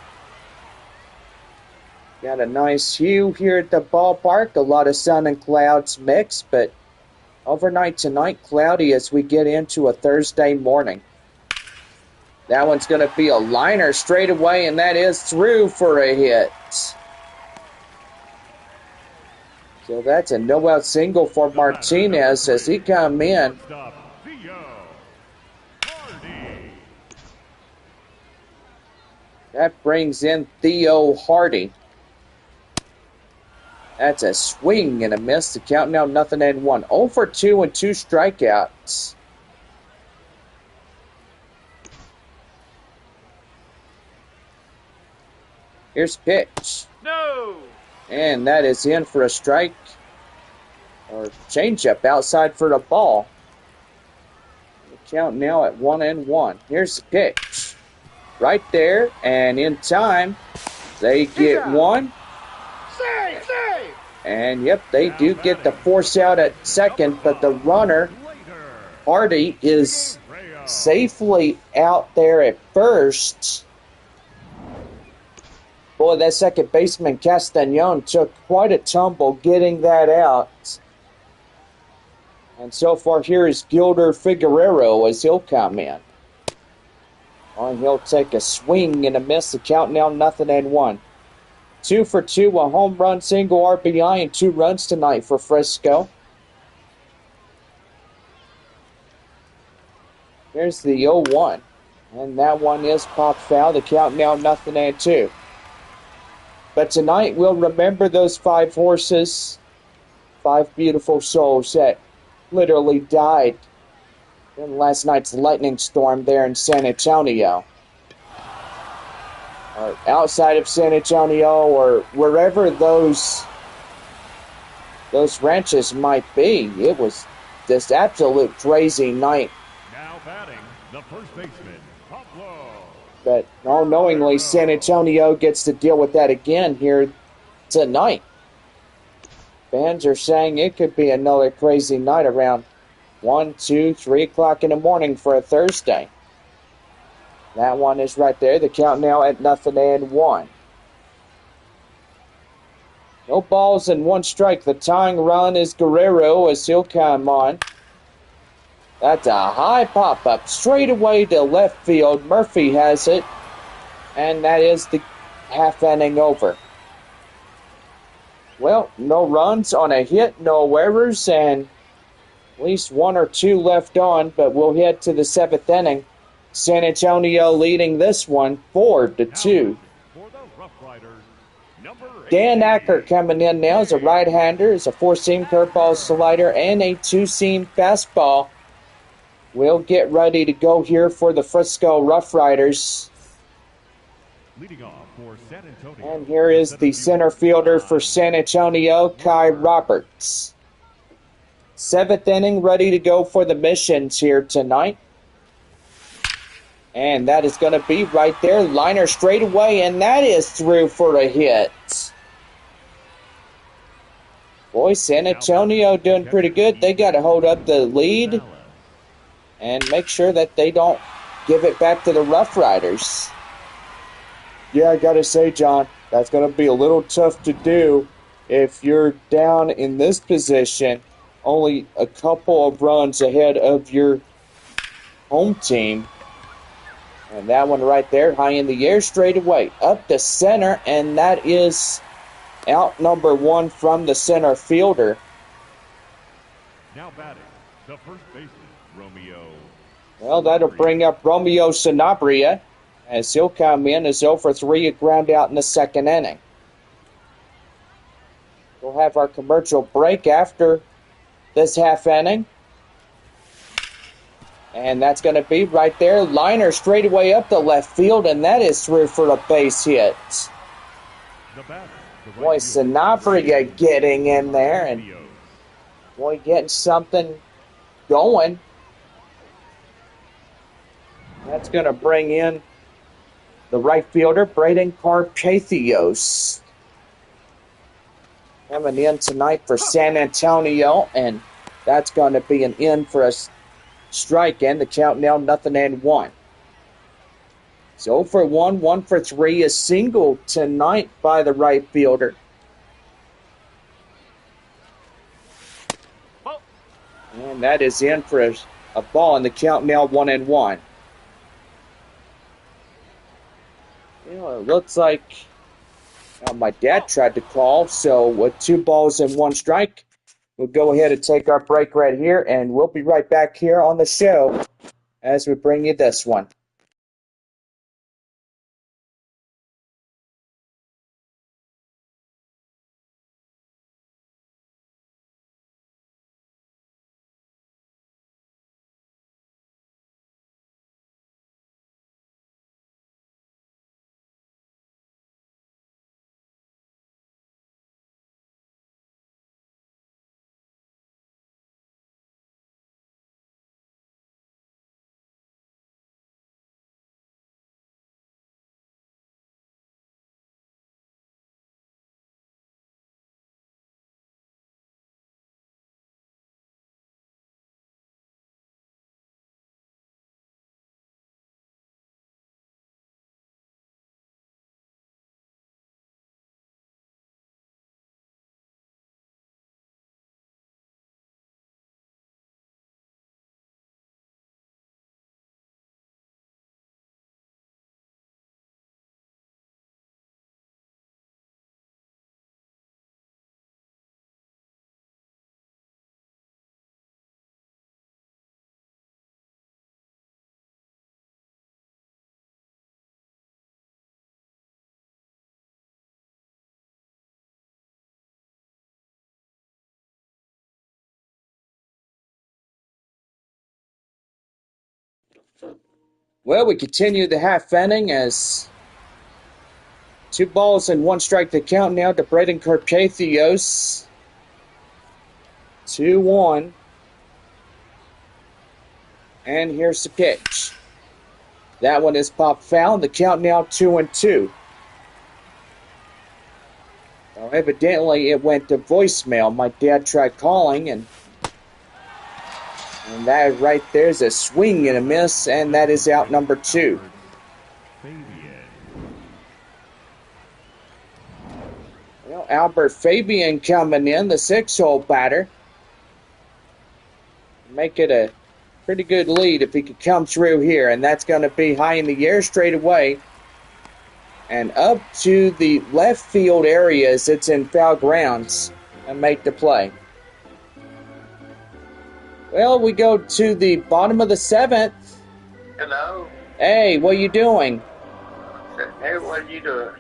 Got a nice hue here at the ballpark. A lot of sun and clouds mixed, but overnight tonight, cloudy as we get into a Thursday morning. That one's going to be a liner straight away, and that is through for a hit. So that's a no-out single for Martinez as he come in. That brings in Theo Hardy. That's a swing and a miss. The count now 0-1. 0 for 2 and 2 strikeouts. Here's pitch. No. And that is in for a strike. Or changeup outside for the ball. The count now at 1-1. Here's the pitch. Right there, and in time, they get one. Save! Save! And yep, they do get the force out at second, but the runner, Hardy, is safely out there at first. Boy, that second baseman, Castañon, took quite a tumble getting that out. And so far here is Gilder Figueroa as he'll come in. And he'll take a swing and a miss. The count now 0-1. 2 for 2, a home run, single RBI, and 2 runs tonight for Frisco. Here's the 0-1. And that one is popped foul. The count now 0-2. But tonight we'll remember those 5 horses, 5 beautiful souls that literally died in last night's lightning storm there in San Antonio. Or outside of San Antonio, or wherever those ranches might be. It was this absolute crazy night. Now batting, the first baseman, Pablo. But all-knowingly, San Antonio gets to deal with that again here tonight. Fans are saying it could be another crazy night around 1, 2, 3 o'clock in the morning for a Thursday. That one is right there. The count now at 0-1. No balls and 1 strike. The tying run is Guerrero as he'll come on. That's a high pop-up straight away to left field. Murphy has it. And that is the half inning over. Well, no runs on a hit, no errors, and at least 1 or 2 left on, but we'll head to the 7th inning. San Antonio leading this one 4-2. For the RoughRiders, number Dan 18. Acker coming in now as a right-hander, is a 4-seam curveball slider and a 2-seam fastball. We'll get ready to go here for the Frisco RoughRiders. Leading off for San Antonio. And here is the center fielder for San Antonio, Kai Roberts. 7th inning, ready to go for the Missions here tonight. And that is going to be right there. Liner straight away, and that is through for a hit. Boy, San Antonio doing pretty good. They got to hold up the lead and make sure that they don't give it back to the RoughRiders. Yeah, I gotta say, John, that's gonna be a little tough to do if you're down in this position, only a couple of runs ahead of your home team. And that one right there, high in the air, straight away, up to center, and that is out number 1 from the center fielder. Now batting, the first baseman, Romeo. Well, that'll bring up Romeo Sanabria, as he'll come in as 0 for 3, a ground out in the 2nd inning. We'll have our commercial break after this half inning. And that's going to be right there. Liner straight away up the left field, and that is through for a base hit. The batter, the right Boy, fielder, Sanabria getting in there, and Romeo. boy, getting something going. That's going to bring in the right fielder, Braden Carpathios. Coming in tonight for San Antonio, and that's going to be an in for a strike, and the count now 0-1. So for 1, 1 for 3, a single tonight by the right fielder. And that is in for a ball, and the count now 1-1. You know, it looks like my dad tried to call, so with 2 balls and 1 strike, we'll go ahead and take our break right here, and we'll be right back here on the show as we bring you this one. Well, we continue the half inning as 2 balls and 1 strike to count now to Braden Carpathios. 2-1. And here's the pitch. That one is popped foul. The count now 2-2. Well, evidently it went to voicemail. My dad tried calling, and that right there's a swing and a miss, and that is out number 2. Well, Albert Fabian coming in, the 6-hole batter. Make it a pretty good lead if he could come through here, and that's going to be high in the air straight away. And up to the left field area as it's in foul grounds and make the play. Well, we go to the bottom of the 7th. Hello. Hey, what are you doing? Hey, what are you doing?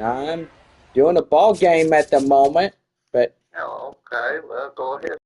I'm doing a ball game at the moment, but Oh, okay. Well, go ahead.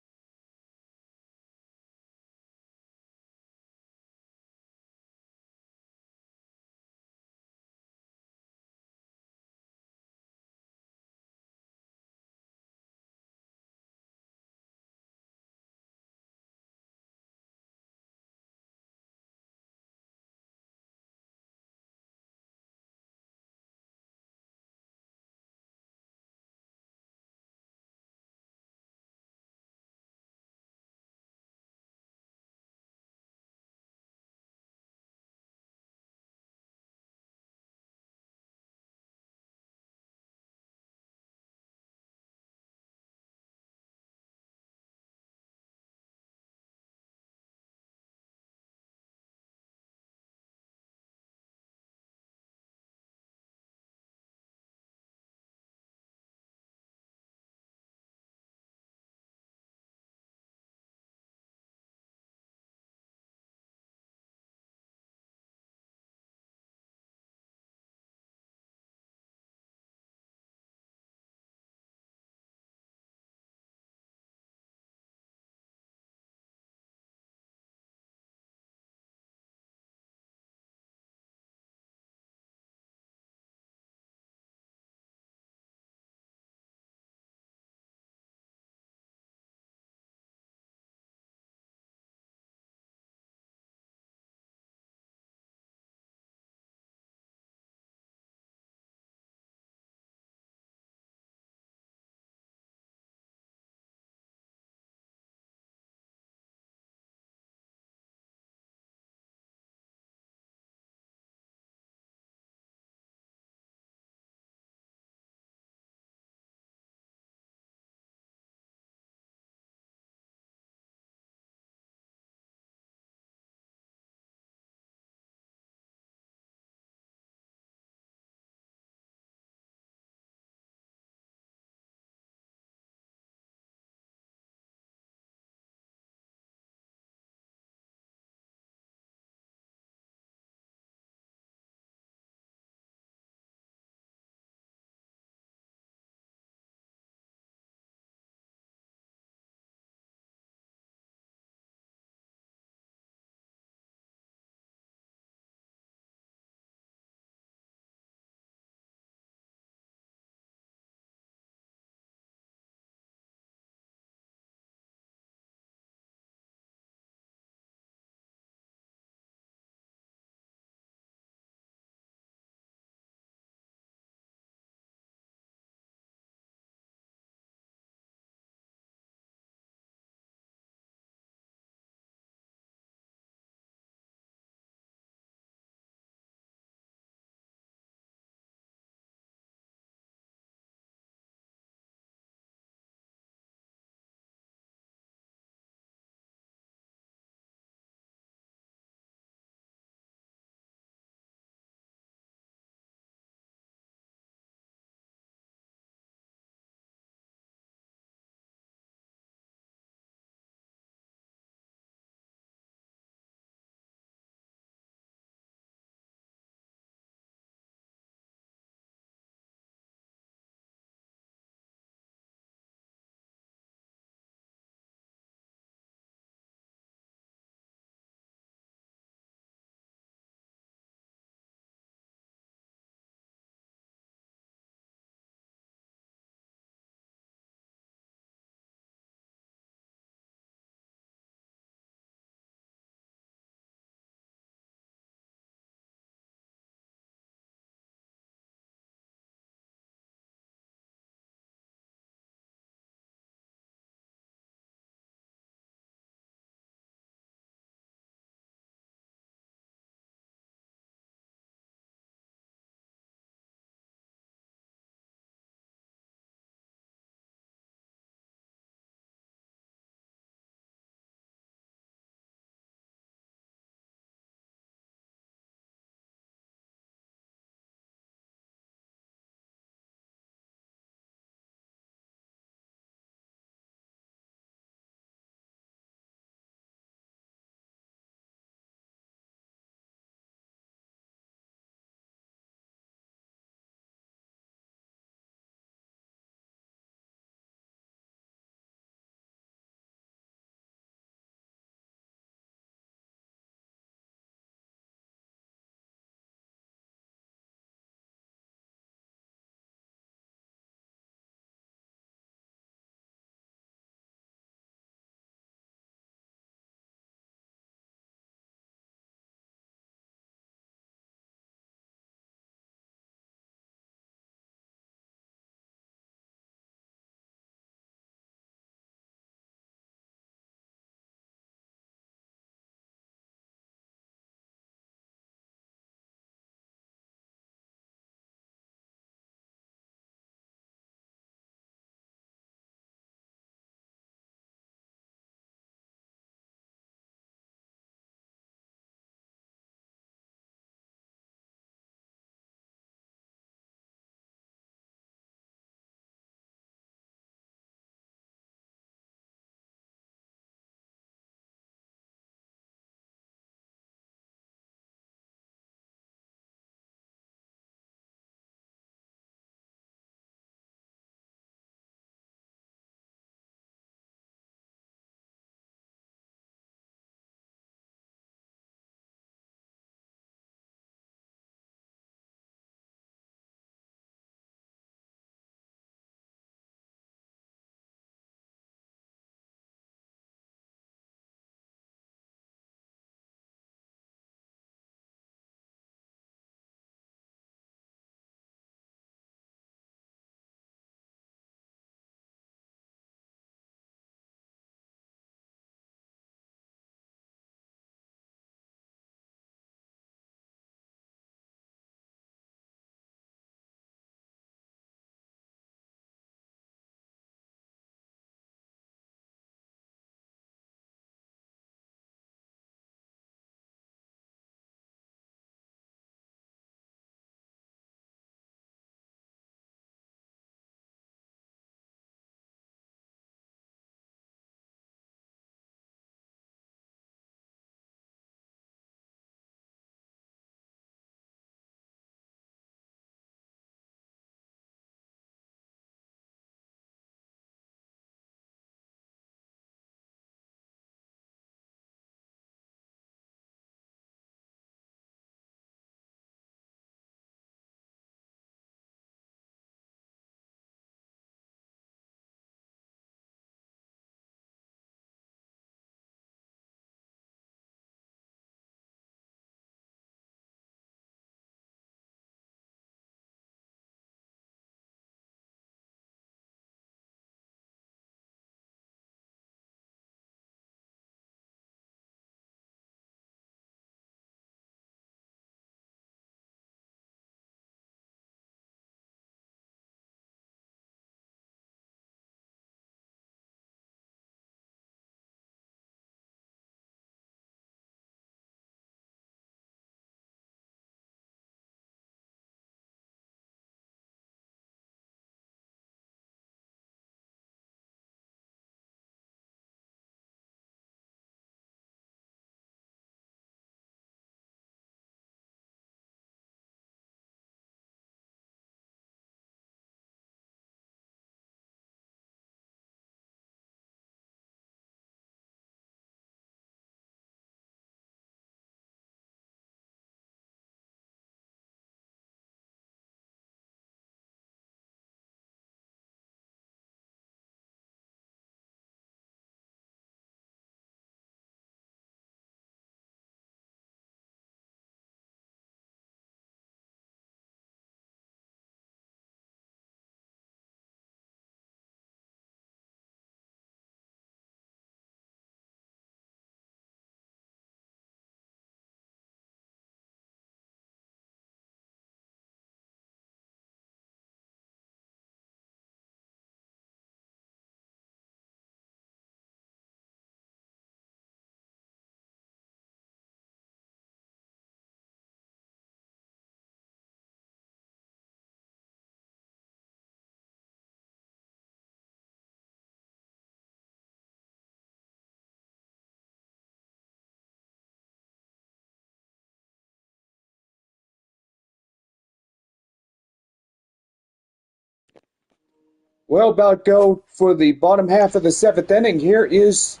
Well, about go for the bottom half of the seventh inning. Here is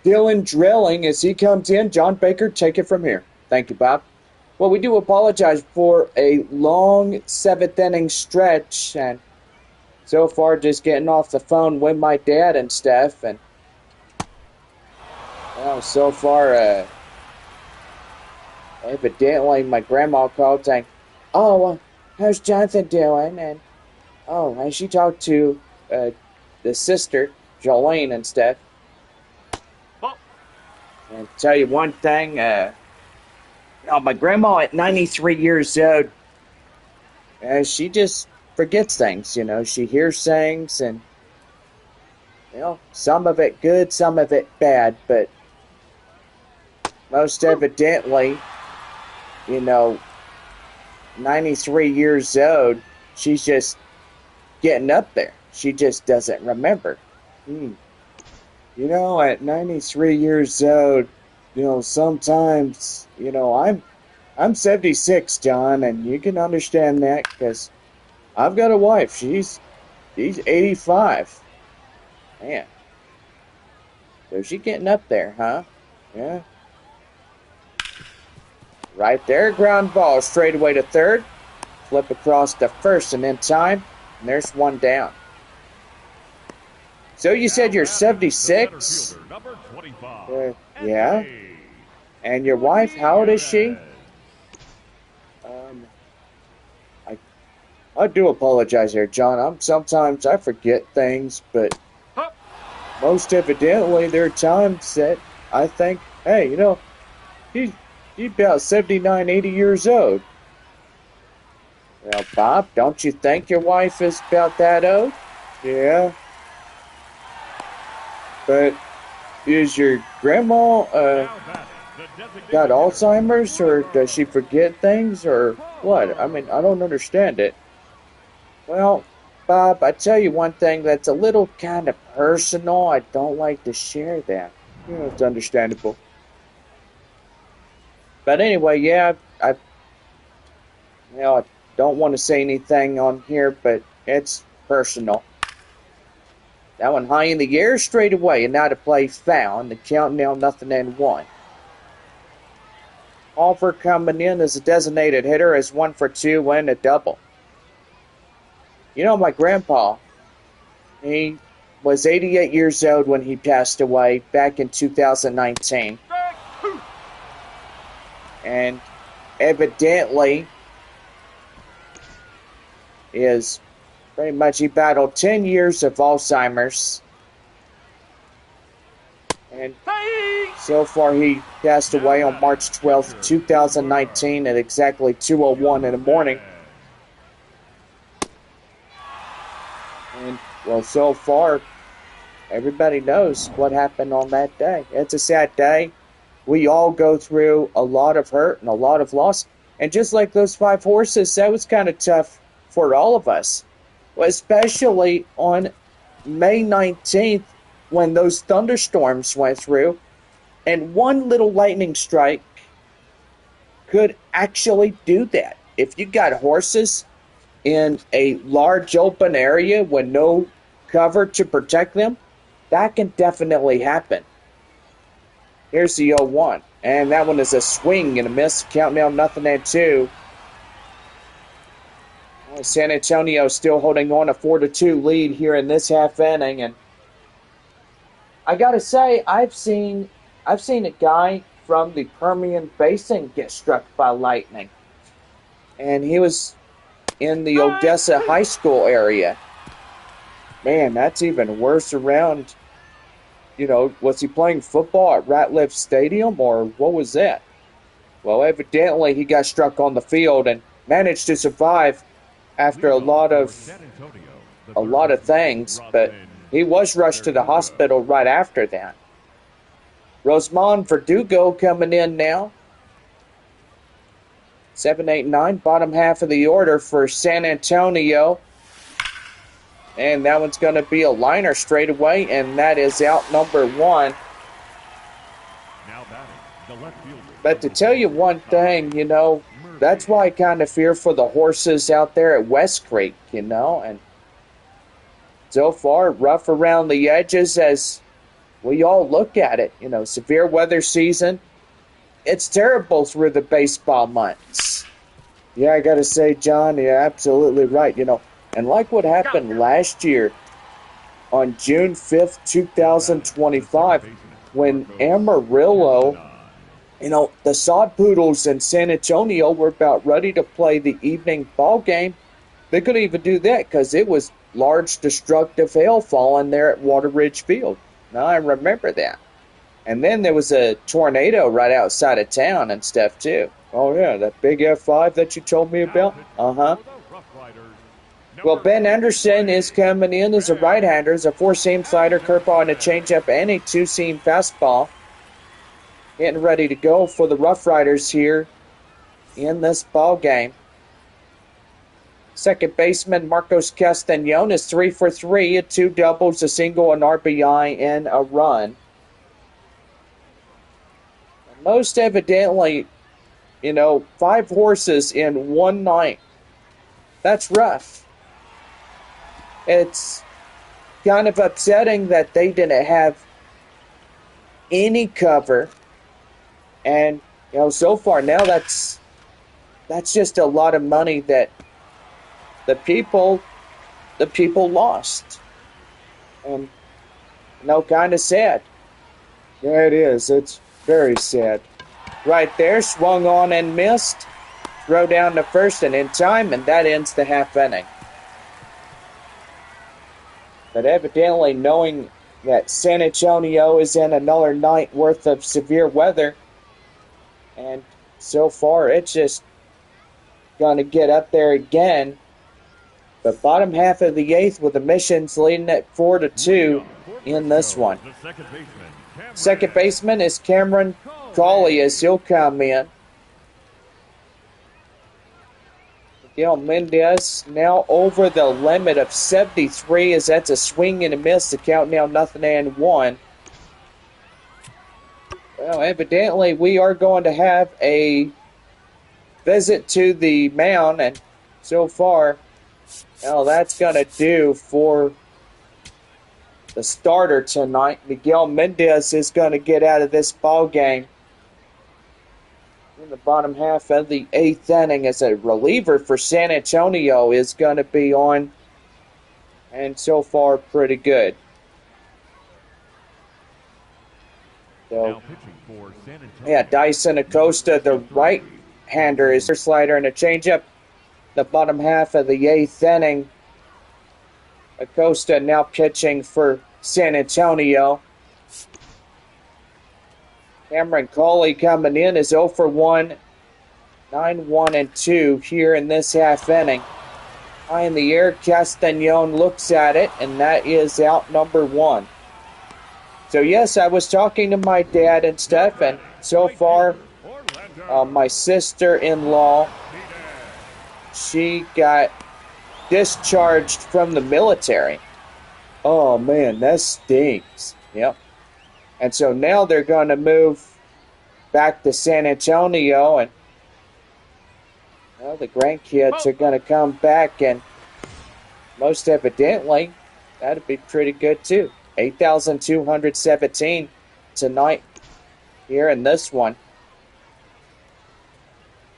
Dylan drilling as he comes in. John Baker, take it from here. Thank you, Bob. Well, we do apologize for a long seventh inning stretch, and so far just getting off the phone with my dad and stuff, and well, so far, evidently my grandma called saying, "Oh, how's Jonathan doing?" And oh, and she talked to the sister, Jolene, and stuff. And tell you one thing, my grandma at 93 years old, she just forgets things, She hears things, and, some of it good, some of it bad, but most evidently, 93 years old, she's just getting up there. She just doesn't remember. At 93 years old, sometimes, I'm 76, John, and you can understand that because I've got a wife. She's 85. Man. So she's getting up there, huh? Yeah. Right there, ground ball straight away to third. Flip across to first and in time. And there's one down. So you said you're 76? Yeah. And your wife, how old is she? I do apologize here, John. Sometimes I forget things, but most evidently there are times that I think, hey, he's about 79, 80 years old. Well, Bob, don't you think your wife is about that old? Yeah. But is your grandma got Alzheimer's, or does she forget things, or what? I mean, I don't understand it. Well, Bob, I tell you one thing that's a little kind of personal. I don't like to share that. It's understandable. But anyway, yeah, I don't want to say anything on here, but it's personal. That one high in the air straight away, and now to play foul, and the count now 0-1. Offer coming in as a designated hitter as 1 for 2 and a double. My grandpa, he was 88 years old when he passed away back in 2019. And evidently is pretty much he battled 10 years of Alzheimer's. And so far he passed away on March 12th, 2019 at exactly 2:01 in the morning. And, well, so far, everybody knows what happened on that day. It's a sad day. We all go through a lot of hurt and a lot of loss. And just like those 5 horses, that was kind of tough for all of us. Especially on May 19th when those thunderstorms went through. And one little lightning strike could actually do that. If you got horses in a large open area with no cover to protect them, that can definitely happen. Here's the 0-1, and that one is a swing and a miss, count now 0-2. San Antonio still holding on a 4-2 lead here in this half inning, and I gotta say, I've seen a guy from the Permian Basin get struck by lightning, and he was in the Odessa High School area. Man, that's even worse around. Was he playing football at Ratliff Stadium, or what was that? Well, evidently he got struck on the field and managed to survive after a lot of things, but he was rushed to the hospital right after that. Rosemond Verdugo coming in now. 7, 8, 9, bottom half of the order for San Antonio. And that one's going to be a liner straight away, and that is out number 1. But to tell you one thing, that's why I kind of fear for the horses out there at West Creek, and so far, rough around the edges as we all look at it. Severe weather season. It's terrible through the baseball months. Yeah, I gotta say, John, you're absolutely right. And like what happened last year on June 5th, 2025, when Amarillo, the Sod Poodles in San Antonio were about ready to play the evening ball game. They couldn't even do that because it was large destructive hail falling there at Water Ridge Field. Now I remember that. And then there was a tornado right outside of town and stuff too. Oh yeah, that big F5 that you told me about? Uh-huh. Well, Ben Anderson is coming in as a right-hander, as a four-seam slider, curveball, and a changeup, and a two-seam fastball. Getting ready to go for the RoughRiders here in this ball game. Second baseman Marcos Castañon is 3 for 3, 2 doubles, a single, an RBI, and a run. Most evidently, 5 horses in one night. That's rough. It's kind of upsetting that they didn't have any cover. And, so far now that's just a lot of money that the people lost. And, kind of sad. Yeah, it is. It's very sad. Right there, swung on and missed. Throw down to first and in time, and that ends the half inning. But evidently, knowing that San Antonio is in another night worth of severe weather, and so far it's just going to get up there again. The bottom half of the 8th with the Missions leading at 4-2 in this one. Second baseman is Cameron Cawley as he'll come in. Miguel Mendez now over the limit of 73 as that's a swing and a miss. The count now 0-1. Well, evidently we are going to have a visit to the mound, and so far, that's going to do for the starter tonight. Miguel Mendez is going to get out of this ball game in the bottom half of the 8th inning as a reliever for San Antonio is going to be on, and so far pretty good. So, yeah, Dyson Acosta, the right-hander, is a slider and a changeup. The bottom half of the 8th inning. Acosta now pitching for San Antonio. Cameron Cawley coming in is 0 for 1, 9-1-2 here in this half inning. High in the air, Castañon looks at it, and that is out number 1. So yes, I was talking to my dad and stuff, and so far, my sister-in-law, she got discharged from the military. Oh man, that stinks. Yep. And so now they're going to move back to San Antonio, and the grandkids are going to come back, and most evidently, that'd be pretty good too. 8,217 tonight here in this one.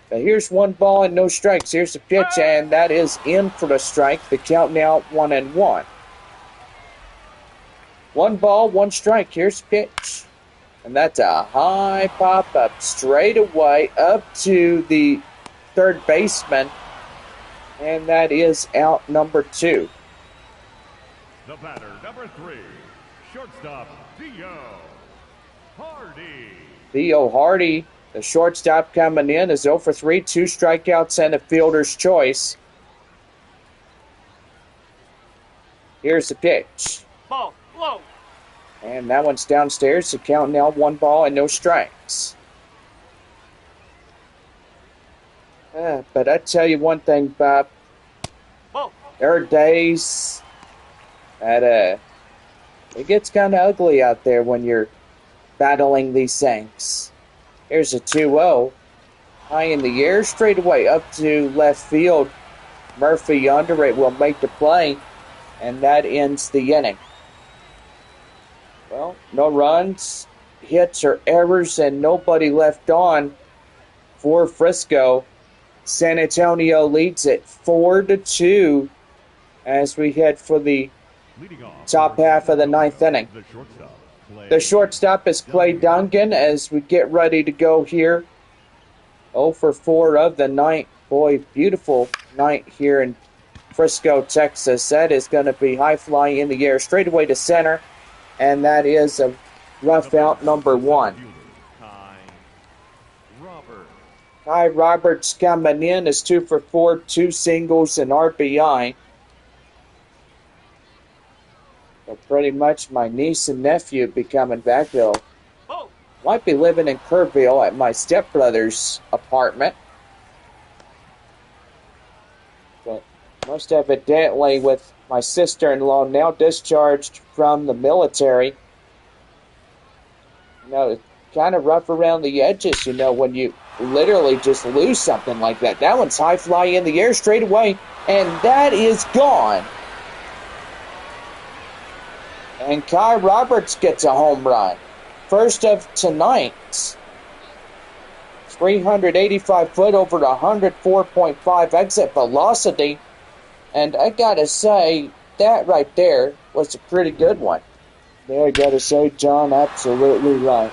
But here's 1 ball and no strikes. Here's the pitch, and that is in for the strike. The count now 1-1. 1 ball, 1 strike. Here's the pitch. And that's a high pop-up straight away up to the third baseman. And that is out number 2. The batter, number 3, shortstop, Theo Hardy. Theo Hardy, the shortstop coming in, is 0 for 3, 2 strikeouts and a fielder's choice. Here's the pitch. Ball, low. And that one's downstairs, the count now 1 ball and no strikes. But I tell you one thing, Bob. Ball. There are days that it gets kind of ugly out there when you're battling these things. Here's a 2-0. High in the air, straight away up to left field. Murphy under it will make the play. and that ends the inning. Well, no runs, hits, or errors, and nobody left on for Frisco. San Antonio leads it 4-2 as we head for the top half of the ninth inning. The shortstop is Clay Duncan as we get ready to go here. 0 for 4 of the night. Boy, beautiful night here in Frisco, Texas. That is going to be high fly in the air, straight away to center. And that is a rough out number 1. Kai Roberts coming in is 2 for 4, 2 singles and RBI. So pretty much my niece and nephew be coming back. They'll might be living in Kerrville at my stepbrother's apartment. But most evidently with my sister-in-law now discharged from the military. You know, it's kind of rough around the edges, you know, when you literally just lose something like that. That one's high fly in the air straight away, and that is gone. And Kai Roberts gets a home run. First of tonight. 385 foot over 104.5 exit velocity. And I gotta say, that right there was a pretty good one. Yeah, I gotta say, John, absolutely right.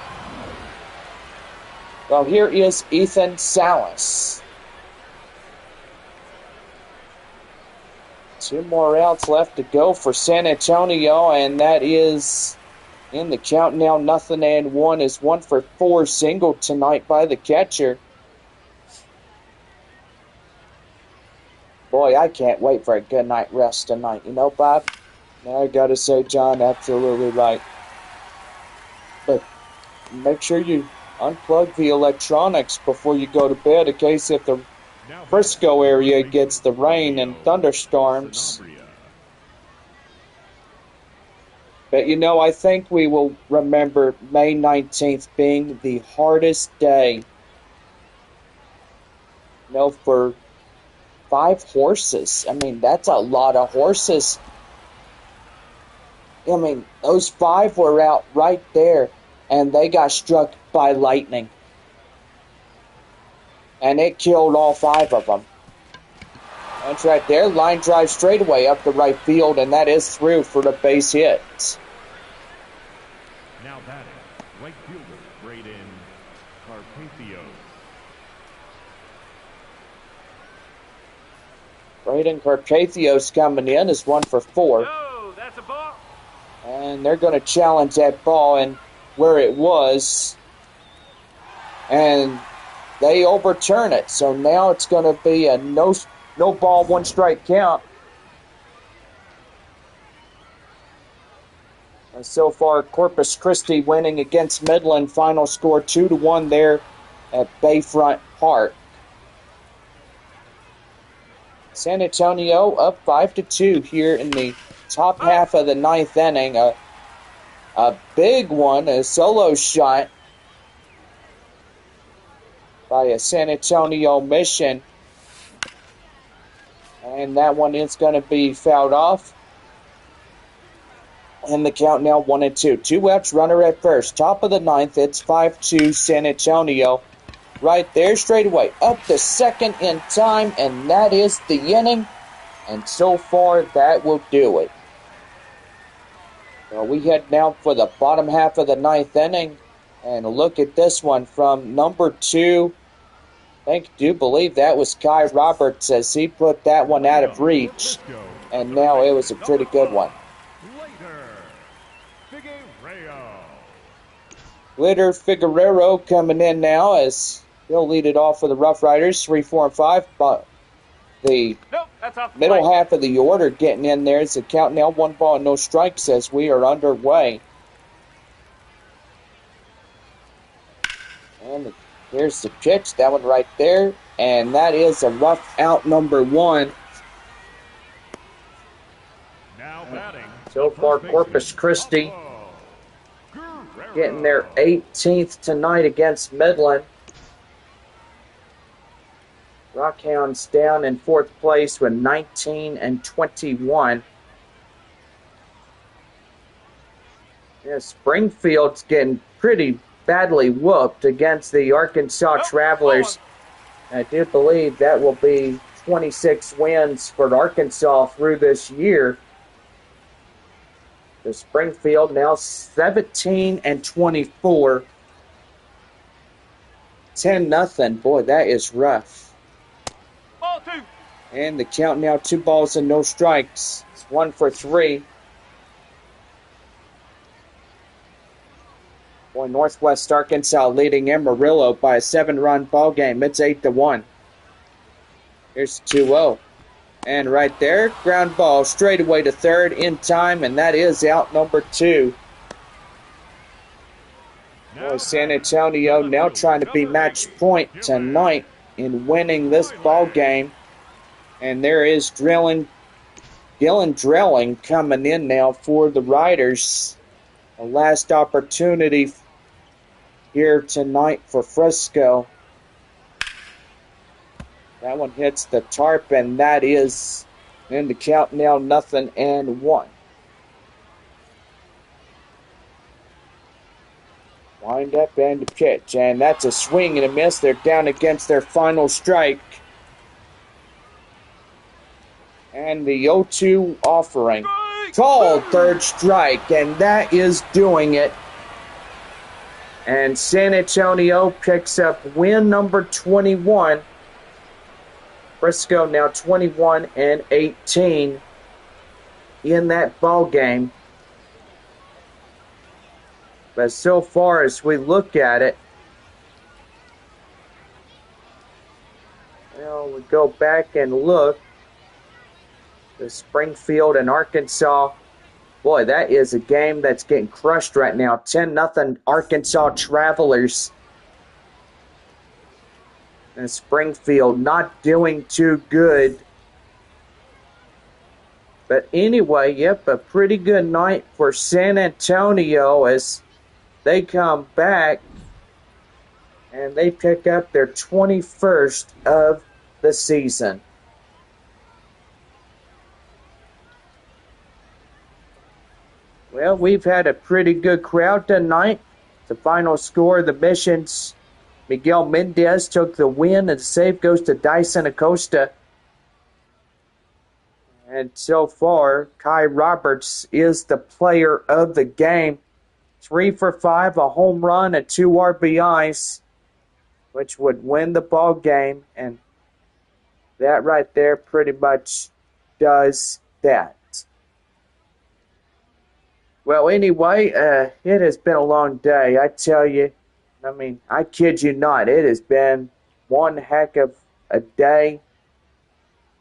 Well, here is Ethan Salas. 2 more outs left to go for San Antonio, and that is in the count now. 0-1 is 1 for 4 single tonight by the catcher. Boy, I can't wait for a good night rest tonight. You know, Bob? Now I gotta say, John, absolutely right. But make sure you unplug the electronics before you go to bed in case if the Frisco area gets the rain and thunderstorms. But you know, I think we will remember May 19th being the hardest day. You know, for 5 horses. I mean, that's a lot of horses. I mean, those 5 were out right there, and they got struck by lightning. And it killed all 5 of them. That's right there. Line drive straightaway up the right field, and that is through for the base hit. Now batting, right fielder, Braden Carpathio. Braden Carpathios coming in is 1 for 4. No, that's a ball. And they're going to challenge that ball and where it was. And they overturn it. So now it's going to be a no ball, 1 strike count. And so far, Corpus Christi winning against Midland. Final score 2-1 there at Bayfront Park. San Antonio up 5-2 here in the top half of the 9th inning. A big one, a solo shot by a San Antonio Mission. And that one is going to be fouled off. And the count now 1-2. 2 outs, runner at first. Top of the 9th, it's 5-2 San Antonio. Right there, straight away. Up to second in time, and that is the inning. And so far, that will do it. Well, we head now for the bottom half of the 9th inning. And look at this one from number 2. I do believe that was Kai Roberts as he put that one out of reach. And now it was a pretty good one. Glitter Figueroa coming in now as he'll lead it off for the RoughRiders, 3, 4, and 5. But the middle half of the order getting in there. It's a count now, 1 ball, no strikes as we are underway. And here's the pitch, that one right there. And that is a rough out number 1. Now batting. So far, Corpus Christi getting their 18th tonight against Midland. Rockhounds down in 4th place with 19 and 21. Yeah, Springfield's getting pretty badly whooped against the Arkansas Travelers. I do believe that will be 26 wins for Arkansas through this year. The Springfield now 17-24. 10-0. Boy, that is rough. Ball 2. And the count now 2 balls and no strikes. It's 1 for 3. Boy, Northwest Arkansas leading Amarillo by a 7-run ball game. It's 8-1. Here's 2-0. And right there, ground ball straight away to third in time, and that is out number 2. Boy, San Antonio now trying to be match point tonight in winning this ball game. And there is Dylan Drilling coming in now for the Riders. A last opportunity here tonight for Frisco. That one hits the tarp, and that is in the count now 0-1. Wind up and the pitch, and that's a swing and a miss. They're down against their final strike. And the 0-2 offering. Called third strike, and that is doing it. And San Antonio picks up win number 21. Frisco now 21-18 in that ball game. But so far as we look at it, well, we go back and look. The Springfield and Arkansas, boy, that is a game that's getting crushed right now. 10-0 Arkansas Travelers. And Springfield not doing too good. But anyway, yep, a pretty good night for San Antonio as they come back and they pick up their 21st of the season. Well, we've had a pretty good crowd tonight. The final score of the missions, Miguel Mendez took the win, and the save goes to Dyson Acosta. And so far, Kai Roberts is the player of the game. 3 for 5, a home run, and 2 RBIs, which would win the ball game. And that right there pretty much does that. Well, anyway, it has been a long day, I tell you. I mean, I kid you not. It has been one heck of a day.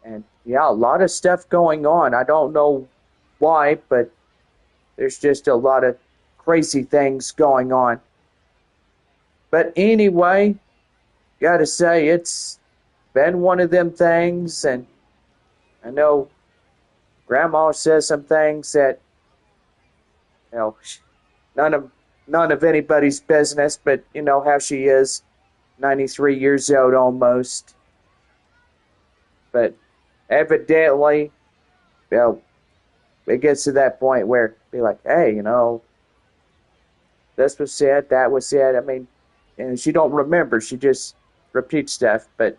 And, yeah, a lot of stuff going on. I don't know why, but there's just a lot of crazy things going on. But anyway, got to say, it's been one of them things. And I know Grandma says some things that, you know, none of anybody's business, but you know how she is, 93 years old almost. But evidently, you know, it gets to that point where be like, hey, you know, this was said, that was said. I mean, and she don't remember, she just repeats stuff. But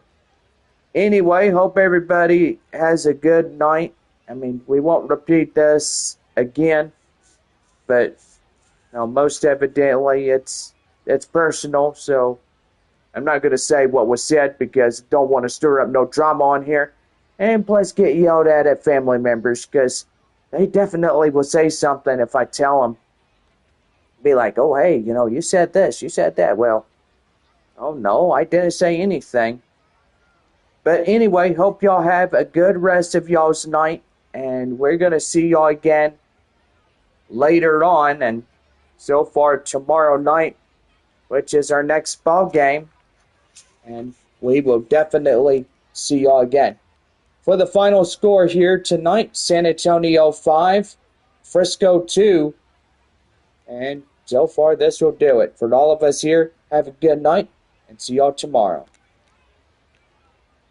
anyway, hope everybody has a good night. I mean, we won't repeat this again. But you know, most evidently it's personal, so I'm not going to say what was said because I don't want to stir up no drama on here. And plus get yelled at family members because they definitely will say something if I tell them. Be like, oh, hey, you know, you said this, you said that. Well, oh, no, I didn't say anything. But anyway, hope y'all have a good rest of y'all's night. And we're going to see y'all again later on, and so far tomorrow night, which is our next ball game, and we will definitely see y'all again. For the final score here tonight, San Antonio 5, Frisco 2, and so far this will do it. For all of us here, have a good night, and see y'all tomorrow.